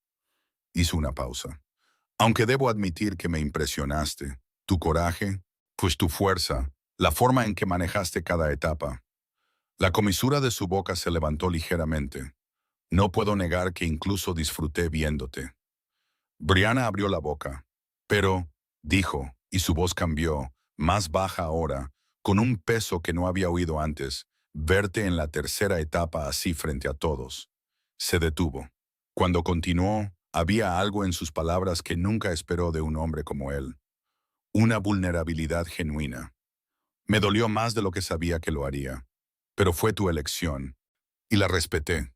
Hizo una pausa. Aunque debo admitir que me impresionaste. Tu coraje, pues tu fuerza, la forma en que manejaste cada etapa. La comisura de su boca se levantó ligeramente. No puedo negar que incluso disfruté viéndote. Brianna abrió la boca. Pero, dijo, y su voz cambió, más baja ahora, con un peso que no había oído antes, verte en la tercera etapa así frente a todos. Se detuvo. Cuando continuó, había algo en sus palabras que nunca esperó de un hombre como él. Una vulnerabilidad genuina. Me dolió más de lo que sabía que lo haría. Pero fue tu elección, y la respeté.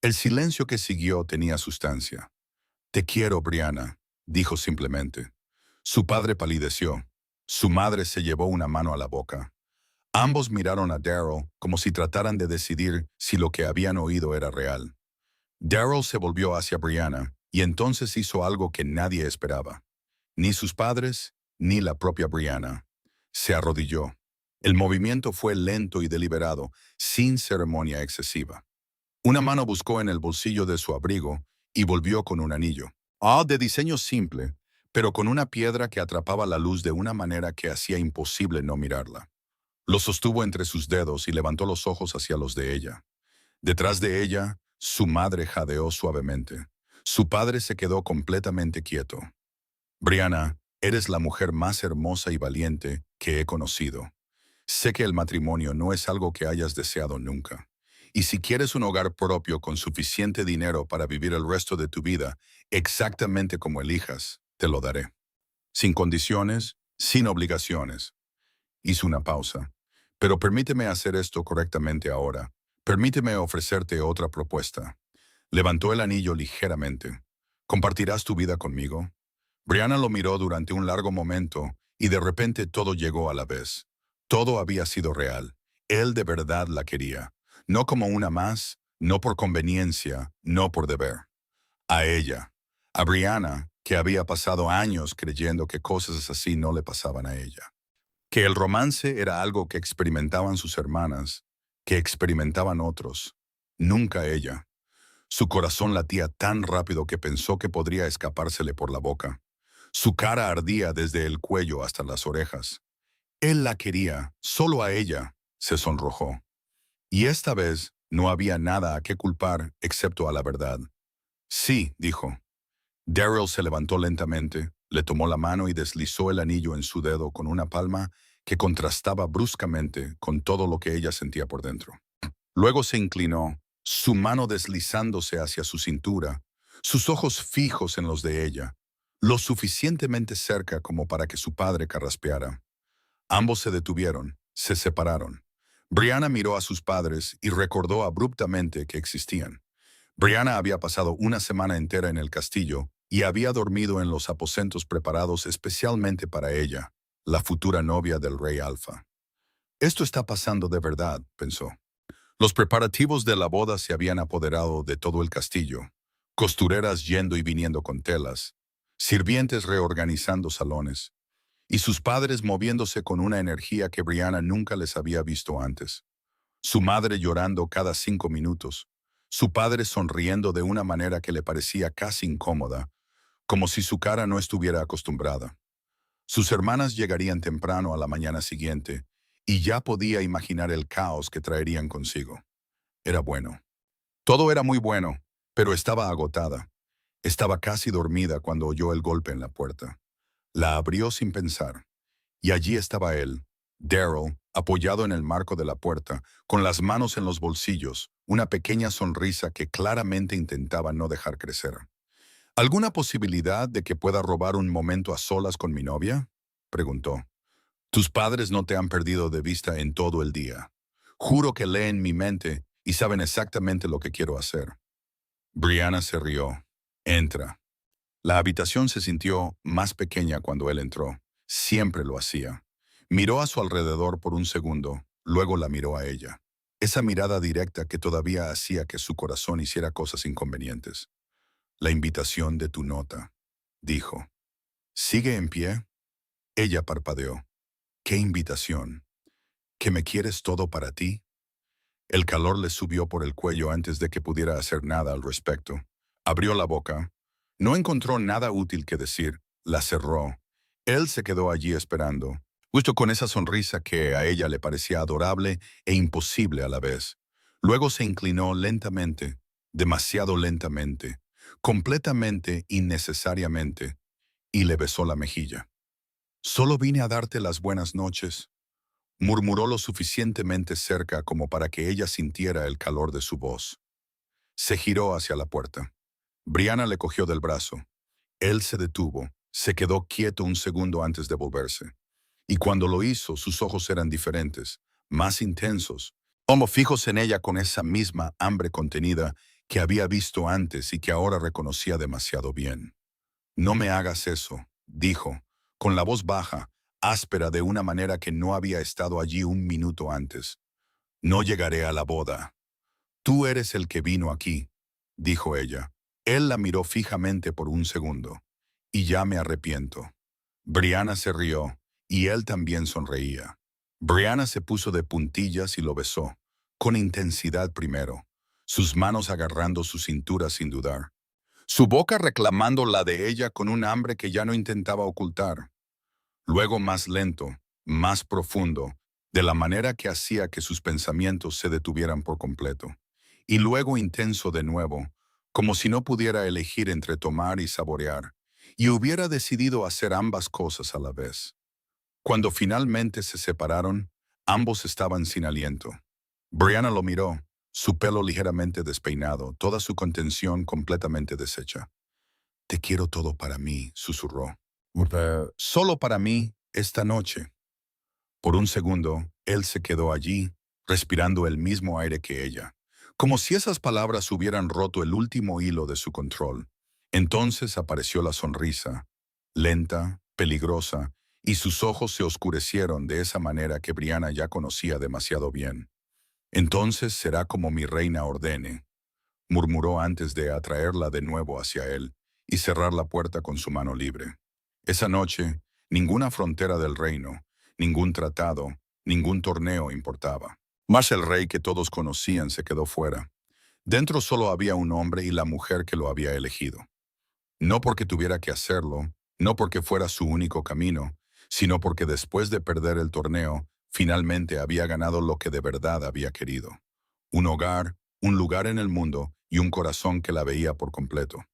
El silencio que siguió tenía sustancia. Te quiero, Brianna, dijo simplemente. Su padre palideció. Su madre se llevó una mano a la boca. Ambos miraron a Daryl como si trataran de decidir si lo que habían oído era real. Daryl se volvió hacia Brianna y entonces hizo algo que nadie esperaba. Ni sus padres, ni la propia Brianna. Se arrodilló. El movimiento fue lento y deliberado, sin ceremonia excesiva. Una mano buscó en el bolsillo de su abrigo y volvió con un anillo. De diseño simple, pero con una piedra que atrapaba la luz de una manera que hacía imposible no mirarla. Lo sostuvo entre sus dedos y levantó los ojos hacia los de ella. Detrás de ella, su madre jadeó suavemente. Su padre se quedó completamente quieto. Brianna, eres la mujer más hermosa y valiente que he conocido. Sé que el matrimonio no es algo que hayas deseado nunca. Y si quieres un hogar propio con suficiente dinero para vivir el resto de tu vida, exactamente como elijas, te lo daré. Sin condiciones, sin obligaciones. Hizo una pausa. Pero permíteme hacer esto correctamente ahora. Permíteme ofrecerte otra propuesta. Levantó el anillo ligeramente. ¿Compartirás tu vida conmigo? Brianna lo miró durante un largo momento y de repente todo llegó a la vez. Todo había sido real. Él de verdad la quería. No como una más, no por conveniencia, no por deber. A ella, a Brianna, que había pasado años creyendo que cosas así no le pasaban a ella. Que el romance era algo que experimentaban sus hermanas, que experimentaban otros. Nunca ella. Su corazón latía tan rápido que pensó que podría escapársele por la boca. Su cara ardía desde el cuello hasta las orejas. Él la quería, solo a ella, se sonrojó. Y esta vez no había nada a qué culpar excepto a la verdad. Sí, dijo. Daryl se levantó lentamente, le tomó la mano y deslizó el anillo en su dedo con una palma que contrastaba bruscamente con todo lo que ella sentía por dentro. Luego se inclinó, su mano deslizándose hacia su cintura, sus ojos fijos en los de ella, lo suficientemente cerca como para que su padre carraspeara. Ambos se detuvieron, se separaron. Brianna miró a sus padres y recordó abruptamente que existían. Brianna había pasado una semana entera en el castillo y había dormido en los aposentos preparados especialmente para ella, la futura novia del rey Alfa. Esto está pasando de verdad, pensó. Los preparativos de la boda se habían apoderado de todo el castillo, costureras yendo y viniendo con telas, sirvientes reorganizando salones, y sus padres moviéndose con una energía que Brianna nunca les había visto antes. Su madre llorando cada 5 minutos, su padre sonriendo de una manera que le parecía casi incómoda, como si su cara no estuviera acostumbrada. Sus hermanas llegarían temprano a la mañana siguiente, y ya podía imaginar el caos que traerían consigo. Era bueno. Todo era muy bueno, pero estaba agotada. Estaba casi dormida cuando oyó el golpe en la puerta. La abrió sin pensar, y allí estaba él, Daryl, apoyado en el marco de la puerta, con las manos en los bolsillos, una pequeña sonrisa que claramente intentaba no dejar crecer. ¿Alguna posibilidad de que pueda robar un momento a solas con mi novia?, preguntó. Tus padres no te han perdido de vista en todo el día. Juro que leen mi mente y saben exactamente lo que quiero hacer. Brianna se rió. Entra. La habitación se sintió más pequeña cuando él entró. Siempre lo hacía. Miró a su alrededor por un segundo, luego la miró a ella. Esa mirada directa que todavía hacía que su corazón hiciera cosas inconvenientes. La invitación de tu nota, dijo. ¿Sigue en pie? Ella parpadeó. ¿Qué invitación? ¿Que me quieres todo para ti? El calor le subió por el cuello antes de que pudiera hacer nada al respecto. Abrió la boca. No encontró nada útil que decir. La cerró. Él se quedó allí esperando, justo con esa sonrisa que a ella le parecía adorable e imposible a la vez. Luego se inclinó lentamente, demasiado lentamente, completamente innecesariamente, y le besó la mejilla. Solo vine a darte las buenas noches, murmuró lo suficientemente cerca como para que ella sintiera el calor de su voz. Se giró hacia la puerta. Brianna le cogió del brazo. Él se detuvo, se quedó quieto un segundo antes de volverse. Y cuando lo hizo, sus ojos eran diferentes, más intensos, como fijos en ella con esa misma hambre contenida que había visto antes y que ahora reconocía demasiado bien. No me hagas eso, dijo, con la voz baja, áspera de una manera que no había estado allí un minuto antes. No llegaré a la boda. Tú eres el que vino aquí, dijo ella. Él la miró fijamente por un segundo. Y ya me arrepiento. Brianna se rió, y él también sonreía. Brianna se puso de puntillas y lo besó, con intensidad primero, sus manos agarrando su cintura sin dudar, su boca reclamando la de ella con un hambre que ya no intentaba ocultar. Luego más lento, más profundo, de la manera que hacía que sus pensamientos se detuvieran por completo. Y luego intenso de nuevo, como si no pudiera elegir entre tomar y saborear, y hubiera decidido hacer ambas cosas a la vez. Cuando finalmente se separaron, ambos estaban sin aliento. Brianna lo miró, su pelo ligeramente despeinado, toda su contención completamente deshecha. Te quiero todo para mí, susurró. Solo para mí, esta noche. Por un segundo, él se quedó allí, respirando el mismo aire que ella, como si esas palabras hubieran roto el último hilo de su control. Entonces apareció la sonrisa, lenta, peligrosa, y sus ojos se oscurecieron de esa manera que Brianna ya conocía demasiado bien. Entonces será como mi reina ordene, murmuró antes de atraerla de nuevo hacia él y cerrar la puerta con su mano libre. Esa noche, ninguna frontera del reino, ningún tratado, ningún torneo importaba. Más el rey que todos conocían se quedó fuera. Dentro solo había un hombre y la mujer que lo había elegido. No porque tuviera que hacerlo, no porque fuera su único camino, sino porque después de perder el torneo, finalmente había ganado lo que de verdad había querido. Un hogar, un lugar en el mundo y un corazón que la veía por completo.